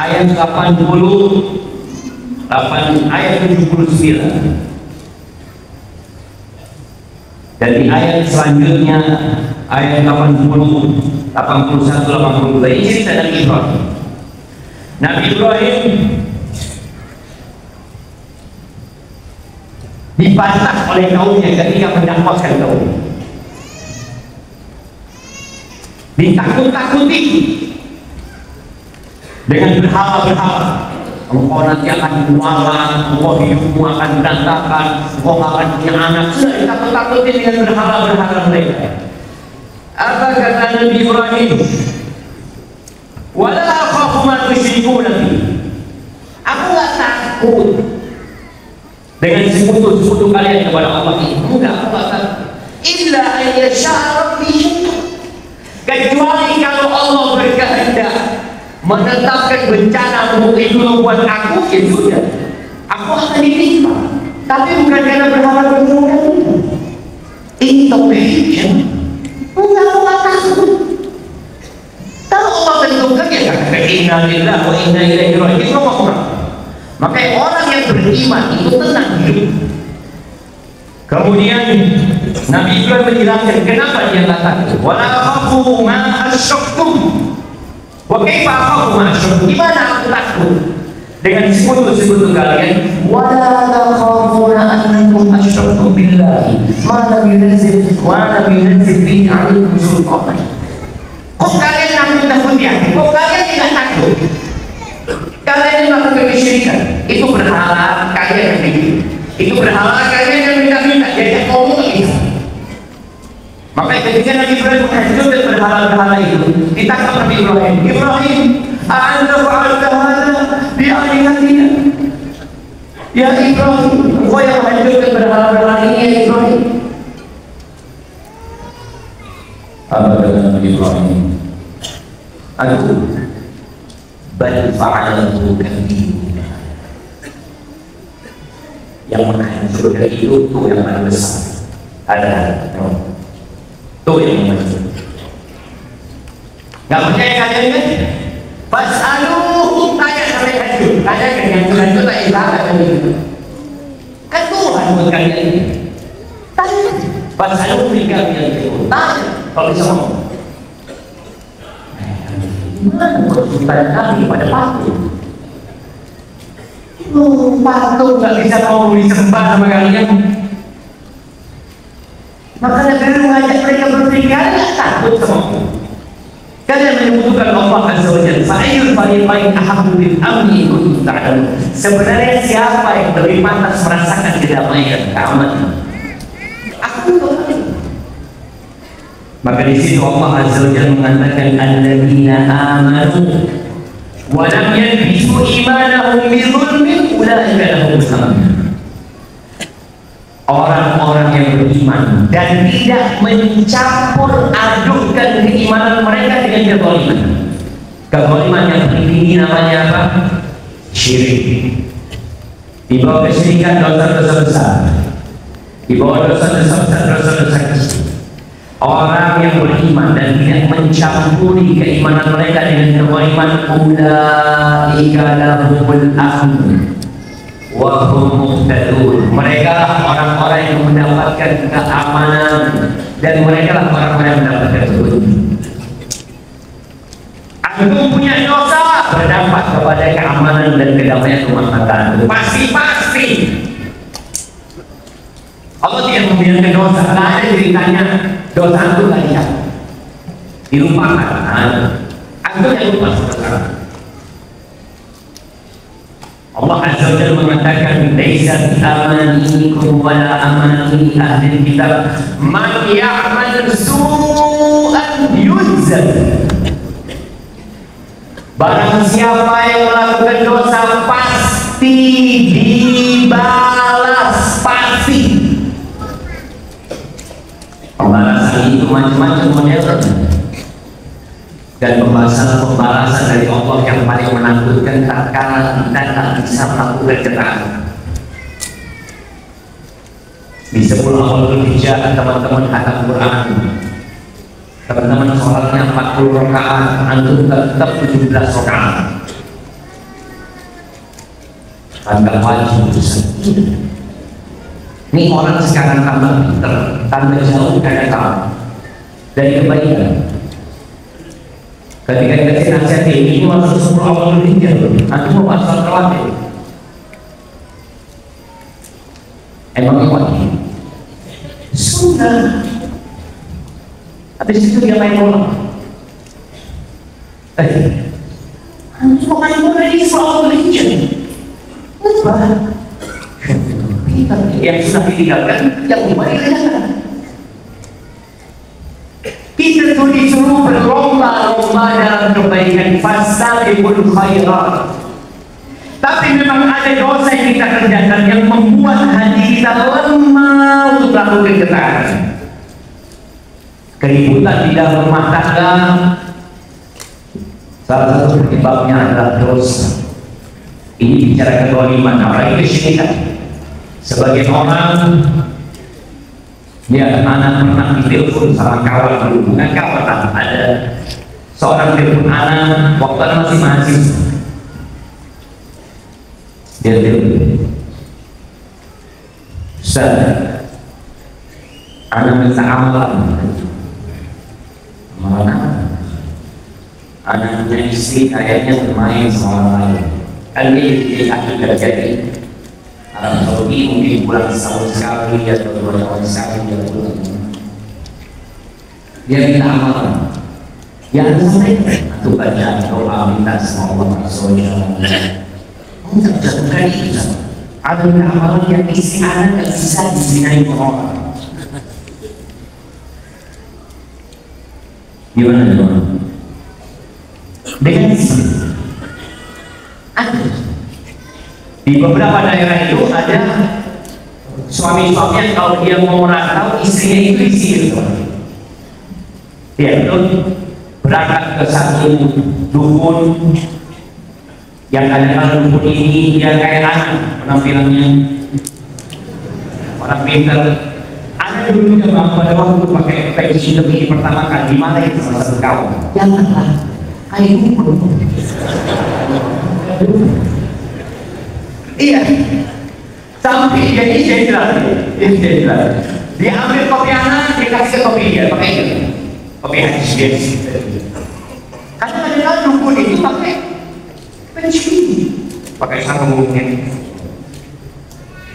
ayat ayat 79, dan di ayat selanjutnya ayat 80, 81, 82 ini cerita dari Ibrahim. Nabi Ibrahim dibantah oleh kaumnya ketika mendakwakan kaumnya, ditakut-takuti dengan berhala-berhala. Engkau nanti akan mualan, engkau hidupmu akan berantakan, engkau akan punya anak. Sudah ditakut-takuti dengan berhala-berhala mereka. Apa kata Nabi Ibrahim? Wala akhafu ma tusyrikuna bihi. Aku gak takut dengan sekutu-sekutu kalian kepada Allah ini. Enggak, aku gak takut. Illa an yasha rabbi, kecuali kalau Allah berkehendak menetapkan bencana itu buat aku, ya sudah, aku akan diterima. Tapi bukan karena berharap-berharap itu. Ini tauhid. Enggak, aku gak takut. Kalau Allah tentukan, ya kata inna lillahi wa inna ilaihi raji'un. Maka orang yang beriman itu tenang hidup. Kemudian Nabi Ibrahim menjelaskan kenapa dia tak takut. Wala akhafu ma asyraktum. Wa kaifa akhafu ma asyraktum? Gimana aku takut dengan sekutu-sekutu kalian? Wala takhafuna annakum asyraktum billahi ma lam yunzil bihi 'alaikum sultan. Kok kalian takut ya? Kok kalian tidak takut? Kalian melakukan kesyirikan, itu berhala kalian yang bikin. Itu berhala kalian yang minta-minta, jadi ngomong itu. Maka ketika Nabi Ibrahim menghancurkan berhala-berhala itu, ditangkap Nabi Ibrahim. Ibrahim, a'anta fa'alta hadza bi alihatina. Ya Ibrahim, engkau yang menghancurkan berhala-berhala ini ya Ibrahim. Apa kata Nabi Ibrahim? Aduh, bal fa'alahu kabiruna. Yang menghancurkan itu yang paling besar adalah itu yang menghancurkan. Gak percaya kalian kan? Fas'aluhu, tanya sampai hancur. Tanya kan yang hancur tak ibarat kan itu. Kan Tuhan buat kalian ini. Tanya. Fas'aluhu berikan yang itu. Tanya kalau bisa ngomong. Gimana kesulitan kami pada patung? Patung gak bisa mau disembah sama kalian. Makanya kalian mengajak mereka berpikir, kalian takut sama Allah. Kalian menyebutkan Allah Azza wa Jalla, fa'ayyul fariqain ahabbu bil amni kuntum ta'lamun. Sebenarnya siapa yang lebih pantas merasakan kedamaian, keamanan? Aku tahu. Maka di situ Allah Azza wa Jalla mengatakan alladzina amanu wa lam yalbisu imanahum bidzulmin ulaika lahumul amn. Orang-orang yang beriman dan tidak mencampur adukkan keimanan mereka dengan kezaliman. Kezaliman yang tertinggi namanya apa? Syirik. di bawah kesyirikan dosa-dosa besar, di bawah dosa-dosa besar, dosa-dosa kecil. Orang yang beriman dan tidak mencampuri keimanan mereka dengan keimanan, ulaika lahumul amn wa hum muhtadun. Mereka lah orang-orang yang mendapatkan keamanan dan mereka lah orang-orang yang mendapatkan petunjuk. Antum punya dosa berdampak kepada keamanan dan kedamaian rumah tangga. Pasti. Allah tidak membiarkan dosa. Tidak ada ceritanya dosa itu gak hilang, dilupakan. Antum yang lupa sekarang. Allah Azza wa Jalla mengatakan, "Laisa amanikum wala amani ahli kitab, man ya'mal su'an yujzal." Barang siapa yang melakukan dosa pasti dibalas, pasti. Pembalasan itu macam-macam modelnya, dan pembalasan dari Allah yang paling menakutkan tatkala kita tak bisa melakukan ketaatan. Di 10 awal Dzulhijjah teman-teman khatam Quran, teman-teman sholatnya 40 rakaat, antum tetap 17 rakaat. Anda wajib berusaha. Ini orang sekarang tambah pinter, tambah jauh kayak kamu dari kebaikan. Ketika dikasih nasihat ini masuk 10 awal Dzulhijjah, antum mau pasal terlatih. Emang wajib? Sudah. Habis itu dia main bola. Antum mau main bola di 10 awal Dzulhijjah? Apa? Yang sudah ditinggalkan, yang kembali kelihatan. Kita tuh disuruh berlomba-lomba dalam kebaikan, fastabiqul khairat. Tapi memang ada dosa yang kita kerjakan yang membuat hati kita lemah untuk melakukan ketaatan. Keributan di dalam rumah tangga, salah satu penyebabnya adalah dosa. Ini bicara kezaliman, apalagi kesyirikan. Sebagian orang, ya, anak pernah ditelepon sama kawan dulu, bukan kawan, ada seorang telepon anak waktu anak masih mahasiswa. Dia telepon, "Ustaz, anak minta amalan." Amalan apa? Anak punya istri kayaknya bermain sama orang lain. Kan dia tidak jadi. Arab Saudi mungkin pulang setahun sekali atau 2 tahun sekali dia pulang. Dia minta amalan. Yang sampai atau baca doa minta sama Allah Subhanahu wa taala. Untuk jatuhkan itu ada minta amalan yang isi anak yang bisa dizinai orang. Gimana? Dengan isi ada. Di beberapa daerah itu ada suami-suaminya kalau dia mau merantau istrinya itu isi itu. Dia itu berangkat ke satu dukun yang kadang-kadang dukun ini dia kayak anak penampilannya orang pintar. Ada dulu juga bang pada waktu pakai peci lebih pertama kali di mana itu salah satu kawan. Janganlah kayak ini pun. Iya, sampai jadi jelas. Dia ambil kopi anak, dia kasih kopi dia, pakai itu, kopi hadis. Karena ada dukun itu pakai penci, pakai sarungnya.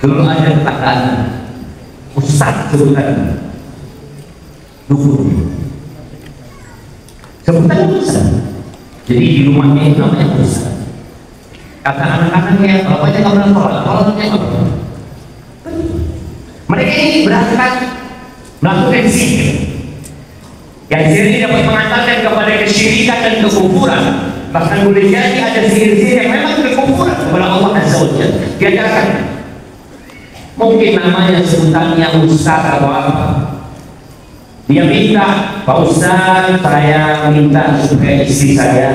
Dulu ada tetanggaan, ustaz sebutan dukun, sebutan ustaz. Jadi di rumahnya namanya ustaz. Kata anak-anaknya, kalau banyak orang sholatnya mereka ini berangkat melakukan sihir. Yang sihir ini dapat mengantarkan kepada kesyirikan dan kekufuran. Bahkan boleh jadi ada sihir-sihir yang memang kekufuran kepada Allah Azza wa Jalla. Dia katakan, mungkin namanya sebutannya ustaz atau apa. Dia minta, Pak Ustaz, saya minta supaya istri saya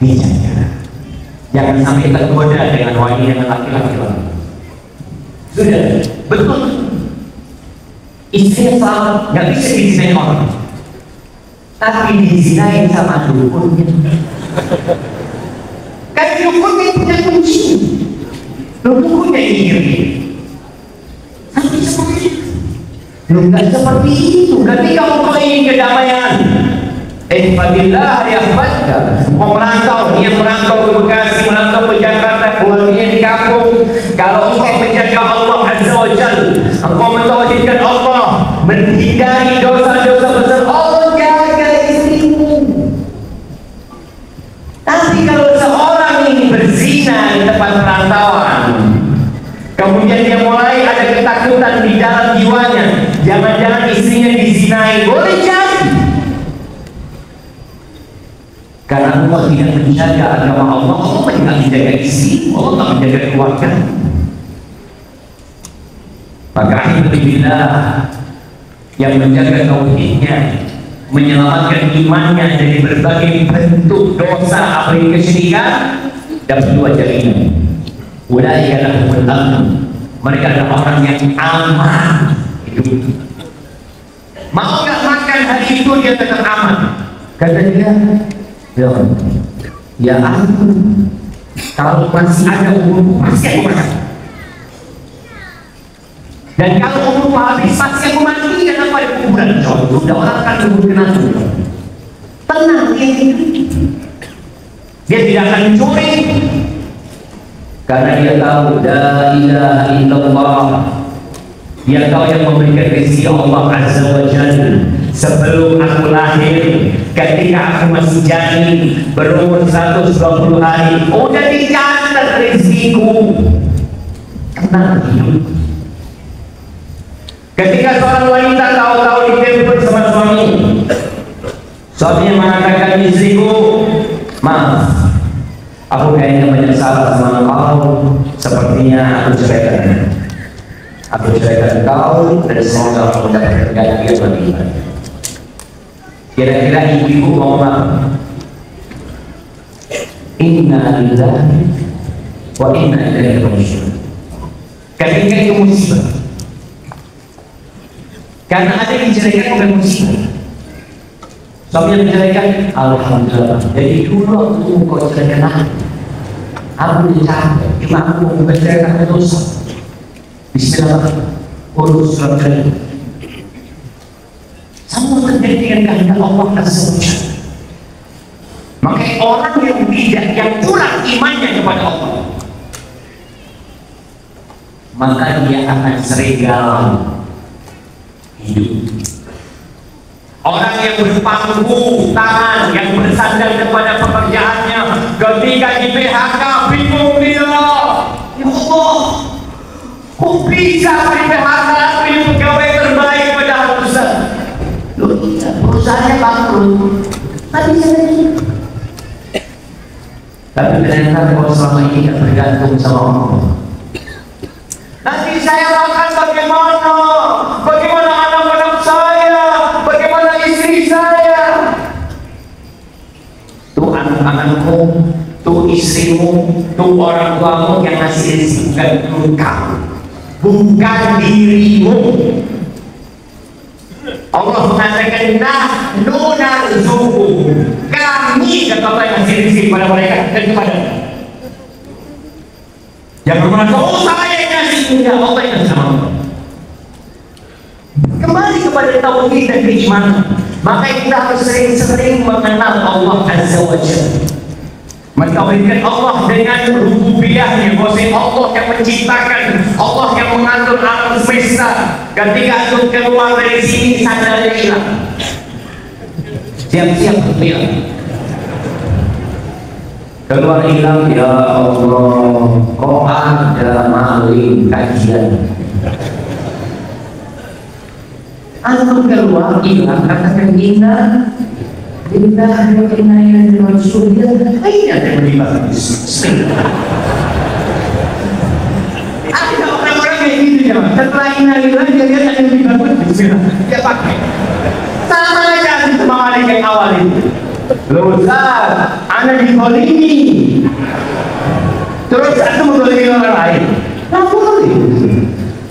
dijaga. Jangan sampai tergoda dengan wanita yang laki-laki. Sudah, betul. Istri selamat, nggak bisa dizinai orang, tapi dizinai sama dukunnya. Kan dukunnya punya kunci, dukunnya iri. Tapi seperti itu, nggak seperti itu. Ketika engkau ingin kedamaian, Fadillah ya Fadillah. Mau merantau, dia merantau ke Bekasi, merantau ke Jakarta, keluarganya di kampung. Kalau engkau menjaga Allah Azza wa Jalla, engkau mentauhidkan Allah, menghindari dosa-dosa besar, Allah jaga istrimu. Tapi kalau seorang ini berzina di tempat perantauan, kemudian dia mulai ada ketakutan di dalam jiwanya, jangan-jangan istrinya dizinai, boleh jadi. Karena Allah tidak menjaga agama Allah, Allah tidak menjaga istri, Allah tidak menjaga keluarga. Maka alhamdulillah yang menjaga tauhidnya, menyelamatkan imannya dari berbagai bentuk dosa apalagi kesyirikan, dapat dua jaminan. Ulaika lahumul amn, mereka adalah orang yang aman hidup. Mau nggak makan hari itu dia tetap aman. Kata dia, ya ampun, kalau masih ada umur pasti aku makan. Dan kalau umur habis pasti aku mati dan apa di kuburan. Sudah orang akan kubur kenal. Tenang dia hidup. Dia tidak akan mencuri karena dia tahu la ilaha illallah. Dia tahu yang memberikan rezeki Allah Azza wa Jalla. Sebelum aku lahir, ketika aku masih janin berumur 120 hari, udah dicatat rezekiku. Tenang hidup. Ketika seorang wanita tahu-tahu ditelepon sama suami, suaminya mengatakan, istriku, maaf, aku kayaknya banyak salah sama kau, sepertinya aku ceraikan. Aku ceraikan kau dan semoga aku dapat ganti bagi. Kira-kira ibu mau apa? Inna lillahi wa inna ilaihi raji'un. Ketika itu musibah, karena ada yang diceraikan bukan musibah. Suami yang menceraikan, alhamdulillah. Jadi dulu aku kau ceraikan aku dicari, cuma aku menceraikan dosa. Bismillah, urus surat cerai. Semua terjadi dengan kehendak Allah Azza wa Jalla. Maka orang yang kurang imannya kepada Allah, maka dia akan sering galau hidup. Orang yang berpangku tangan, yang bersandar kepada pekerjaannya, ketika di PHK bingung dia, ya Allah, kok bisa di PHK ini pegawai terbaik padahal besar. Perusahaannya bangkrut, tapi ternyata kalau selama ini tidak bergantung sama Allah, nanti saya akan bagaimana anak-anak saya, bagaimana istri saya, tuh anak-anakmu, tuh istrimu, tuh orang tuamu yang ngasih rezeki, bukan kamu, bukan dirimu. Allah mengatakan, nahnu narzuquhum, kami kata Allah yang ngasih rezeki kepada mereka dan kepada yang bermerasa, oh saya yang ngasih, enggak, Allah yang ngasih sama. Kembali kepada tauhid dan keimanan, maka kita harus sering-sering mengenal Allah Azza wa Jalla, mentauhidkan Allah dengan rububiyahnya, bahwa Allah yang menciptakan, Allah yang mengatur alam semesta. Ketika itu keluar dari sini, sadarnya hilang. Siap-siap hilang. Keluar hilang, ya Allah, kok ada maling kajian. Antum keluar hilang, katakan inna lillahi wa inna ilaihi raji'un. Ini ada yang melibatkan ada orang-orang kayak gitu ya. Setelah inna lillahi dia lihat ada yang melibatkan bismillah, dia pakai. Sama aja sama maling yang awal itu. Loh Ustaz, ana dizalimi. terus satu mendolimi orang lain. Nggak boleh.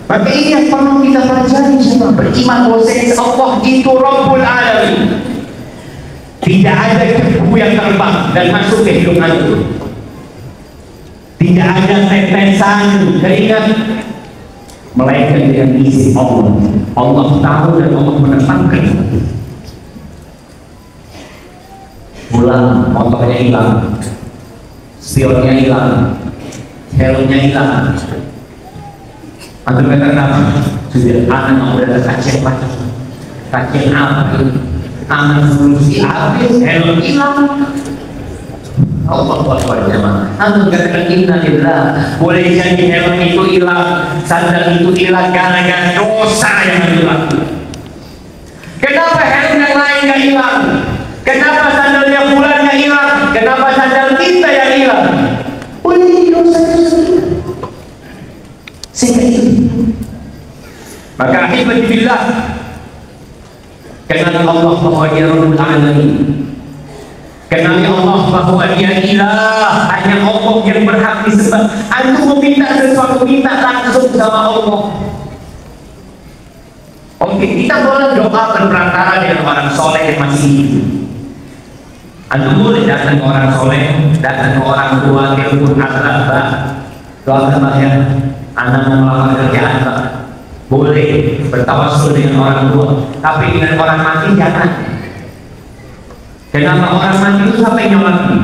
Maka ini yang perlu kita pelajari semua. Beriman bahwa Allah itu Rabbul Alamin. Tidak ada debu yang terbang dan masuk ke hidung antum. Tidak ada tetesan keringat melainkan dengan izin Allah. Allah tahu dan Allah menetapkan. Pulang, motornya hilang, spionnya hilang, helmnya hilang. Antum kata kenapa? Sudah anak udah kacang apa? Kacang apa ini? Anak solusi habis, helm hilang. Allah Akbar jemaah. Antum katakan innalillah. Boleh jadi helm itu hilang, sandal itu hilang gara-gara dosa yang hilang. Kenapa helm yang lain nggak hilang? Kenapa sandalnya bulan yang hilang? Kenapa sandal kita yang hilang? Boleh jadi dosa kita. Sehingga itu. Maka akhirnya kenal Allah bahwa dia Rabbul Alamin. Kenal Allah bahwa dia ilah, hanya Allah yang berhak disembah. Antum meminta sesuatu, minta langsung sama Allah. Oke, kita boleh doa berperantara dengan orang soleh yang masih hidup. Antum boleh datang ke orang soleh, datang ke orang tua, telepon akrabah, doakan ya, anak mau melamar kerjaan Pak. Boleh bertawassul dengan orang tua, tapi dengan orang mati jangan. Kenapa orang mati itu sampai nyolati?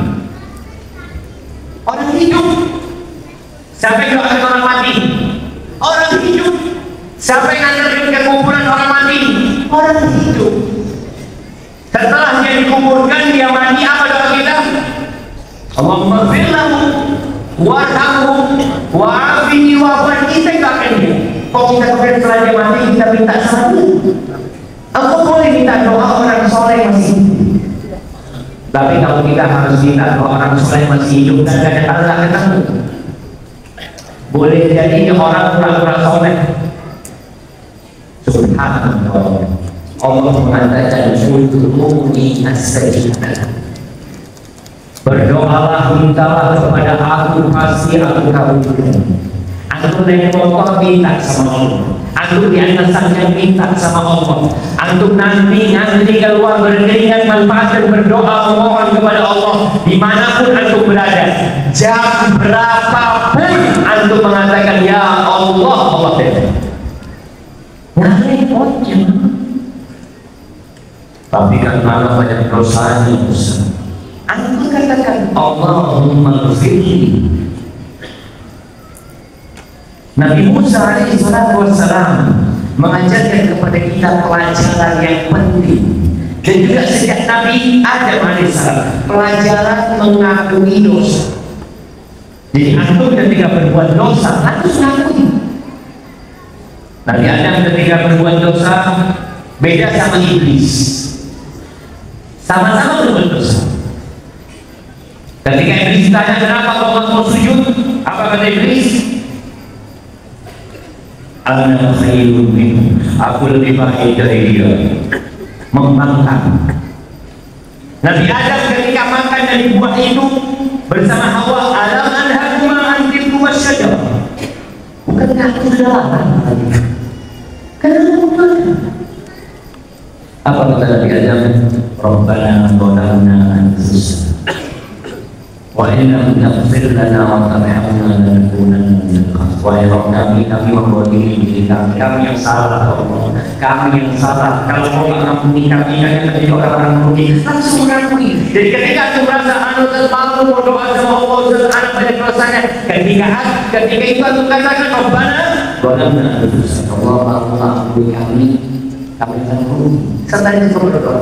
Orang hidup sampai doakan orang mati. Orang hidup sampai nganterin ke kuburan orang mati. Orang hidup. Setelah dia dikuburkan, dia mati, apa doa kita? Allahumma ighfir lahu warhamhu wa'afihi wa'fu kita nggak akan dia. Kok kita kemudian setelah dia mati kita minta sama dia? Aku boleh minta doa orang soleh masih hidup. Tapi kalau kita harus minta doa orang soleh masih hidup dan gak ada Allah ketemu, boleh jadi orang pura-pura soleh. Subhanallah. Allah mengatakan ud'uuni astajib lakum. Berdoalah, mintalah kepada aku, pasti aku kabulkan. Antum naik motor minta sama Allah. Antum di atas yang minta sama Allah. Antum nanti keluar beriringan manfaat dan berdoa memohon kepada Allah dimanapun antum berada. Jam berapapun antum mengatakan ya Allah, Allah beda. Nah repotnya. Tapi kan malah banyak dosanya besar. Antum katakan Allahumma ighfirli. Nabi Musa alaihissalam mengajarkan kepada kita pelajaran yang penting, dan juga sejak Nabi Adam alaihissalam pelajaran mengakui dosa. Jadi antum ketika berbuat dosa harus mengakui. Nabi Adam ketika berbuat dosa beda sama iblis, sama-sama berbuat dosa. Ketika iblis tanya kenapa kau mau sujud, apa kata iblis? Ana khairun minhu, aku lebih baik dari dia. Membangkang. Nabi Adam ketika makan dari buah itu bersama Hawa, alam anhakuma an tilkuma syajarah. Bukankah aku sudah larang? Kenapa? Apa kata Nabi Adam? Rabbana zalamna anfusana wa in lam taghfir lana wa tarhamna lanakunanna minal khasirin. Kami membuat diri kami yang salah, Allah. Kami yang salah. Kalau mau mengampuni kami, kami menjadi orang-orang rugi. Langsung mengampuni. Jadi ketika aku merasa anu terlalu berdoa sama Allah dan anak banyak dosanya, ketika itu aku katakan Rabbana zalamna anfusana, Allah mengampuni kami yang rugi. Serta itu berdoa.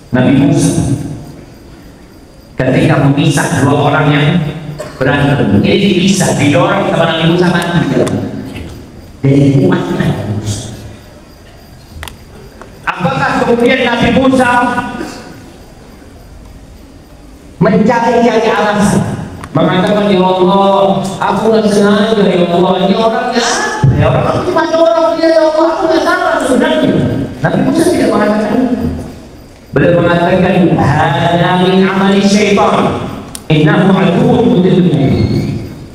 Nabi Musa ketika memisah dua orang yang berantem, ini dipisah, didorong sama Nabi Musa mati. Dari mati Nabi Musa. Apakah kemudian Nabi Musa mencari-cari alasan, mengatakan ya Allah, aku nggak sengaja ya Allah, ini orangnya ya orang cuma dorong dia ya Allah, aku nggak salah sebenarnya. Nabi Musa tidak mengatakan itu. Beliau mengatakan hada min amali syaitan. innahu aduwwun mudillun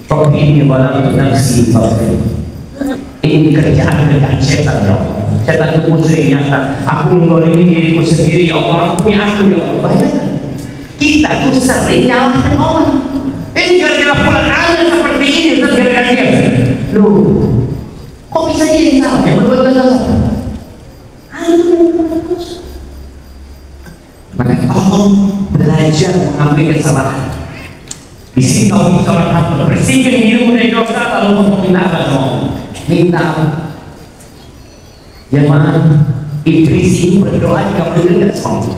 rabbi inni zalamtu nafsi faghfir. Ini kerjaan setan ya. Setan itu musuh nyata. Aku mengolimi diriku sendiri ya Allah, aku punya aku ya Allah. Bayangkan, kita tuh sering nyalakan orang. Ini gara-gara pulang anda seperti ini, terus gara-gara dia. Loh, kok bisa dia yang salah? Ya berbuat salah. Maka Allah belajar mengambil kesalahan. Di sini kau bisa berhati bersihkan dirimu dari dosa, lalu meminta Allah. Minta jemaah, iblis ini berdoa dikabulkan semua.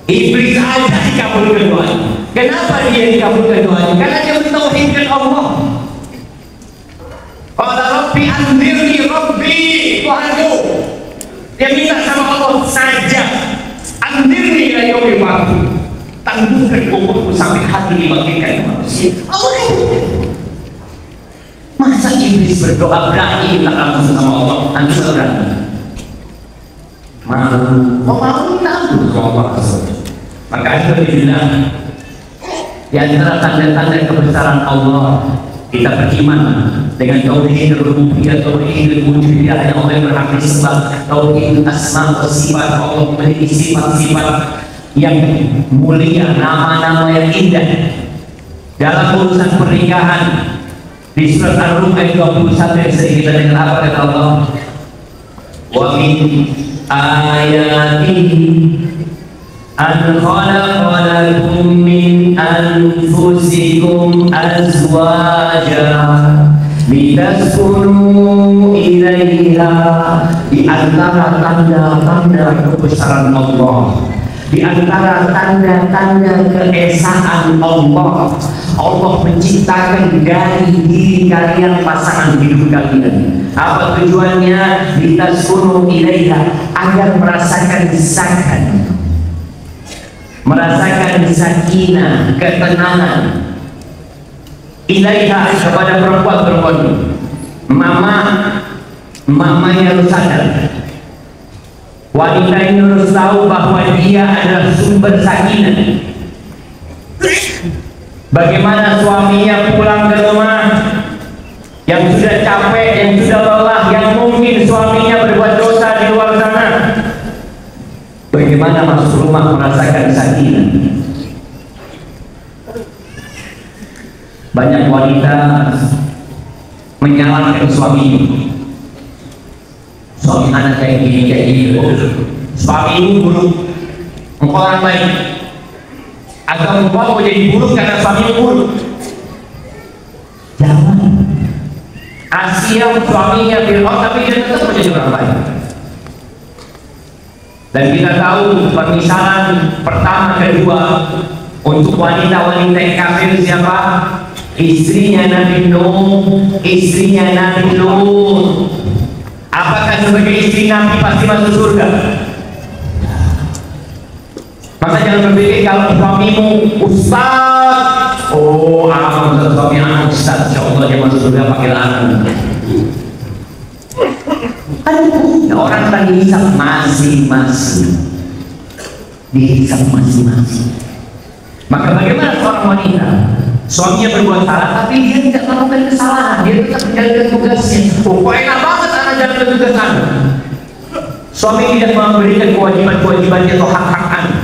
Iblis aja dikabulkan doa. Kenapa dia dikabulkan doa? Karena dia mentauhidkan Allah. Qala rabbi anzirni rabbi, Tuhanku. Dia minta sama Allah saja, anzirni ila yaumil ba'ts, tangguhkan umurku sampai hari dibangkitkan manusia. Allah. Masa iblis berdoa berani minta ampun sama Allah? Antum berani? Malu. Kok malu minta ampun sama Allah? Maka itu dibilang di antara tanda-tanda kebesaran Allah, kita beriman dengan tauhid rububiyah, tauhid uluhiyah, hanya Allah yang berhak disembah, tauhid asma wa sifat, Allah memiliki sifat-sifat yang mulia, nama-nama yang indah. Dalam urusan pernikahan, di surat Ar-Rum ayat 21 yang sering kita dengar apa kata Allah? Wa min ayatihi an khalaqa lakum min anfusikum azwaja litaskunu ilaiha. Di antara tanda-tanda kebesaran Allah, di antara tanda-tanda keesaan Allah, Allah menciptakan dari diri kalian pasangan hidup kalian. Apa tujuannya? Litaskunu ilaiha, agar merasakan sakan, merasakan sakinah, ketenangan. Ilaiha, kepada perempuan-perempuan. Mama yang harus sadar, wanita ini harus tahu bahwa dia adalah sumber sakinah. Bagaimana suaminya pulang ke rumah yang sudah capek, yang sudah lelah, yang mungkin suaminya berbuat dosa di luar sana, bagaimana masuk rumah merasakan sakinah. Banyak wanita menyalahkan suaminya. Suami anak kayak gini, suamimu buruk, engkau orang baik, atau engkau mau jadi buruk karena suamimu buruk. Jangan. Asia suaminya Fir'aun, tapi dia tetap menjadi orang baik. Dan kita tahu permisalan pertama kedua untuk wanita-wanita yang kafir siapa? Istrinya Nabi Nuh, istrinya Nabi Lut. Apakah sebagai istri Nabi pasti masuk surga? Maka jangan berpikir kalau suamimu ustaz, oh aman suami anak ustaz, insya Allah dia masuk surga pakai lanang. Orang akan dihisap masing-masing, dihisap masing-masing. Maka bagaimana seorang wanita? Suaminya berbuat salah, tapi dia tidak melakukan kesalahan, dia tetap menjalankan tugasnya. Oh, kok enak banget anak jalankan tugas anak. Suami tidak memberikan kewajiban-kewajibannya atau hak-hak anak.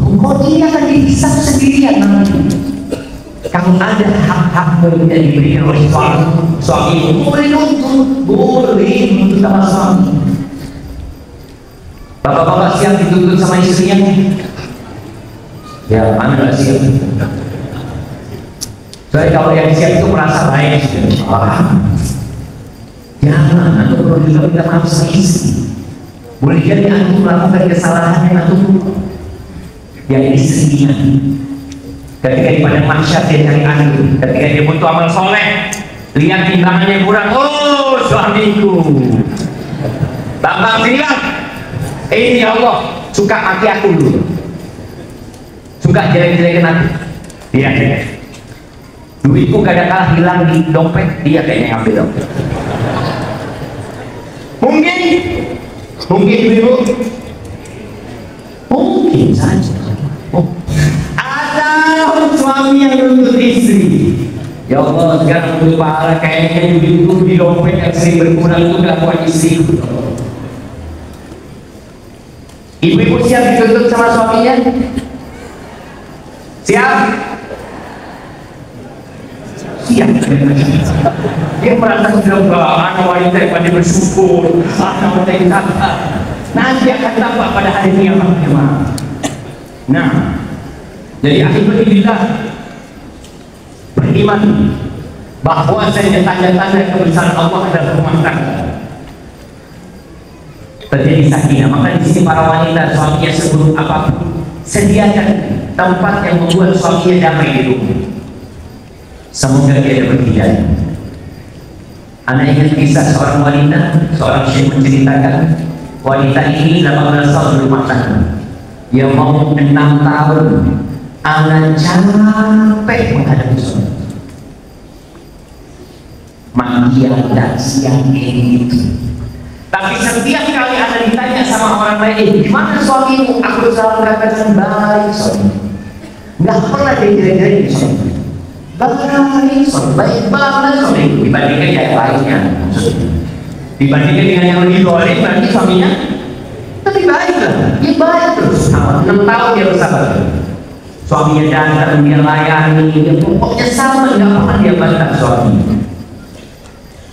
Kok ini akan dihisap sendirian nanti? Kalau ada hak-hak yang tidak diberikan oleh suami, boleh nuntut sama suami. Bapak-bapak siap dituntut sama istrinya? Ya, mana nggak siap? Soalnya kalau yang siap itu merasa baik, jangan, antum perlu juga minta maaf sama istri. Boleh jadi antum melakukan kesalahan yang antum yang istrinya. Ketika di padang mahsyar dia cari antum, ketika dia butuh amal soleh, lihat timbangannya kurang, oh suamiku, tambah bilang, ini ya Allah suka maki aku dulu. Suka jelek-jelekin aku. Iya. Duitku kadang-kadang hilang di dompet, dia kayaknya ngambil dompet. Mungkin ibu, mungkin saja. Oh. suami yang menuntut istri. Ya Allah, sekarang untuk pahala kayaknya duitku di dompet yang sering berkurang itu kelakuan istri. Ibu-ibu siap dituntut sama suaminya? Siap? Siap. Dia merasa sudah anak wanita yang pada bersyukur, anak wanita yang sabar. Nanti akan tampak pada hari kiamat. Nah, jadi akhirnya beriman bahwa tanda-tanda kebesaran Allah adalah rumah tangga. Terjadi sakinah. Maka di sini para wanita suaminya sebelum apapun sediakan tempat yang membuat suaminya damai di rumah. Semoga dia dapat hidayah. Anak ingat kisah seorang wanita, seorang syekh menceritakan wanita ini 18 tahun berumah tangga. Dia mau 6 tahun. Anak capek menghadapi suami. Makian dan siang ini. Tapi setiap kali Anda ditanya sama orang lain, gimana suamimu? Aku selalu katakan baik suami. Nggak pernah dia kira-kira suami. Baik banget suami. Dibandingkan yang lainnya. Dibandingkan dengan yang lebih boleh, berarti suaminya lebih baik lah. Dia baik terus. 6 tahun dia bersabar. Suaminya datang, dia layani, dia pokoknya sama, nggak pernah dia bantah suaminya.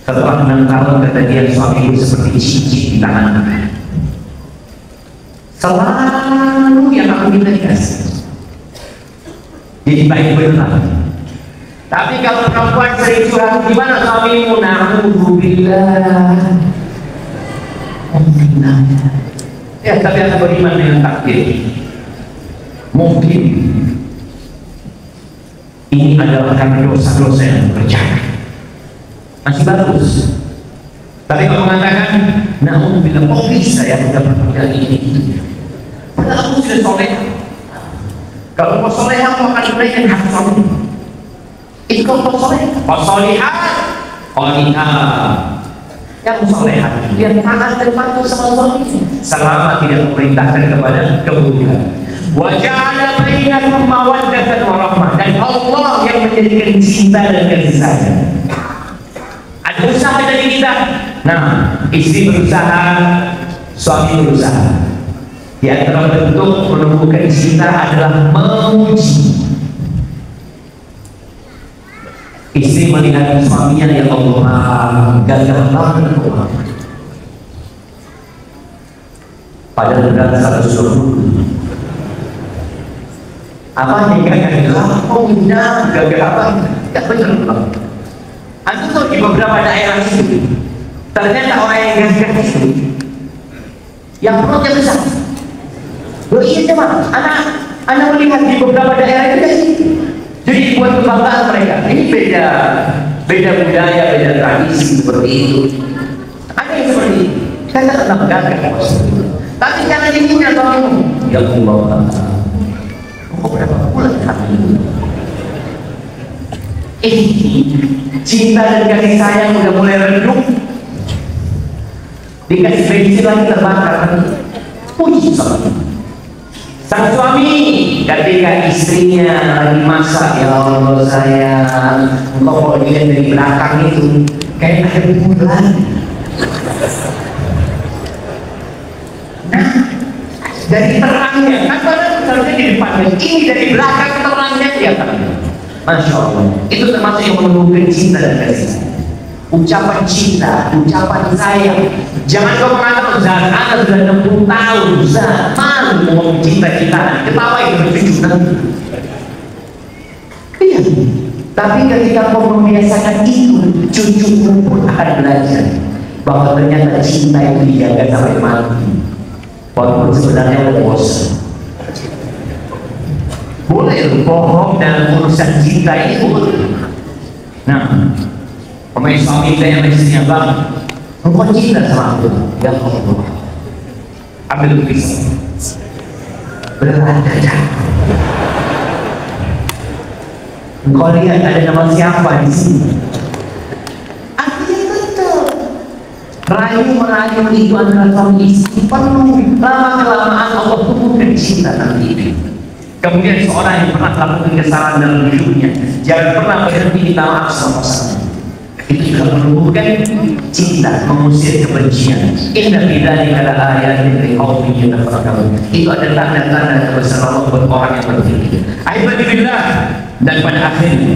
Setelah 6 tahun kata dia, suamiku seperti cicit di tangan. Selalu yang aku minta dikasih. Jadi baik benar. Tapi kalau perempuan sering curhat, gimana suamimu? Na'udzubillah. Ya, tapi aku beriman dengan takdir. Mungkin ini adalah karena dosa-dosa yang berjalan. Masih bagus. Tapi kalau mengatakan, na'udzubillah, kok bisa ya mendapat ini? Padahal aku sudah soleh. Kalau mau soleh, aku akan berikan hak suami. Itu kalau soleh, solihat, yang solehat, dia taat dan patuh sama suami selama tidak memerintahkan kepada keburukan. Waja'ala bainakum mawaddatan wa rahmah, dan Allah yang menjadikan cinta dan kasih sayang. Ada usaha dari kita. Nah, istri berusaha, suami berusaha. Di antara bentuk menumbuhkan cinta adalah memuji. Istri melihat suaminya, ya Allah, gagal banget. Padahal berat 120. Apa yang gagal? Oh enggak, gagal apa? Tidak benar. Aku tahu di beberapa daerah itu, ternyata orang yang gagal itu, yang perutnya besar. Loh iya cuma, anak melihat di beberapa daerah itu. Jadi buat kebanggaan mereka. Ini beda budaya, beda tradisi seperti itu. Ada yang seperti itu. Saya tak pernah gagal. Tapi jangan dihina suamimu. Ya Allah. Kok berapa bulan hari ini? Cinta dan kasih sayang udah mulai redup. Dikasih bensin lagi terbakar. Puji suami. Sang suami ketika istrinya lagi masak, ya Allah sayang, engkau kalau dilihat dari belakang itu kayak ada bulan. Nah, dari terangnya, kan pada seharusnya di depannya, ini dari belakang terangnya kelihatan. Masya Allah, itu termasuk yang menumbuhkan cinta dan kasih sayang. Ucapan cinta, ucapan sayang. Jangan kau mengatakan, Zat, anak sudah 60 tahun, Zat, malu mau cinta-cintaan, ketawa itu berjujuran. Iya, tapi ketika kau membiasakan itu, cucumu pun akan belajar bahwa ternyata cinta itu dijaga sampai mati. Walaupun sebenarnya bosan. Boleh bohong dalam urusan cinta ini boleh. Nah, pemain suami saya yang istrinya, bang, engkau cinta sama aku, ya Allah. Ambil pisau, berat aja. Engkau lihat ada nama siapa di sini? Artinya betul. Rayu itu antara suami istri penuh. Lama kelamaan Allah tumbuhkan cinta nanti. Kemudian seorang yang pernah melakukan kesalahan dalam hidupnya, jangan pernah berhenti minta maaf sama pasangan. Itu juga menumbuhkan cinta, mengusir kebencian. Inna fi dzalika laayatin liqaumin yatafakkarun. Itu adalah tanda-tanda kebesaran Allah buat orang yang berpikir. Alhamdulillah. Dan pada akhirnya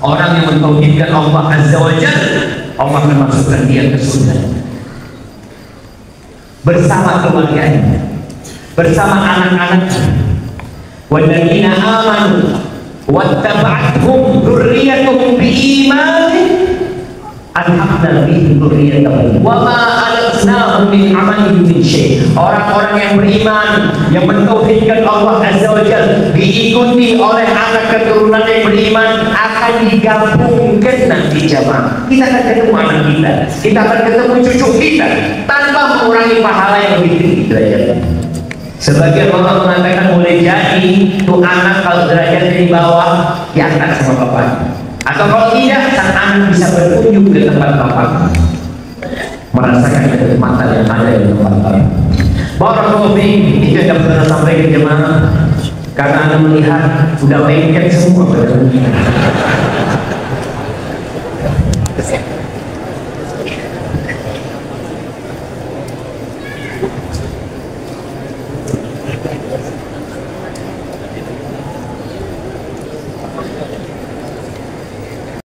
orang yang mentauhidkan Allah Azza wa Jalla, Allah akan masukkan dia ke surga bersama keluarganya, bersama anak-anaknya. Walladzina amanu wattaba'athum dzurriyyatuhum biimanin alhaqna bihim dzurriyyatahum wa ma alatnahum min amalihim min syai'. Orang-orang yang beriman, yang mentauhidkan Allah Azza wa Jalla, diikuti oleh anak keturunan yang beriman, akan digabungkan nanti jamaah. Kita akan ketemu anak kita akan ketemu cucu kita tanpa mengurangi pahala yang lebih tinggi derajatnya. Sebagian orang mengatakan boleh jadi tuh anak kalau derajatnya di bawah diangkat sama bapaknya, atau kalau tidak sang anak bisa berkunjung ke tempat bapaknya, merasakan kenikmatan yang ada di tempat bapaknya. Barakallahu fiik, itu yang pernah sampai ke jemaah, karena anda melihat sudah lengket semua pada dunia.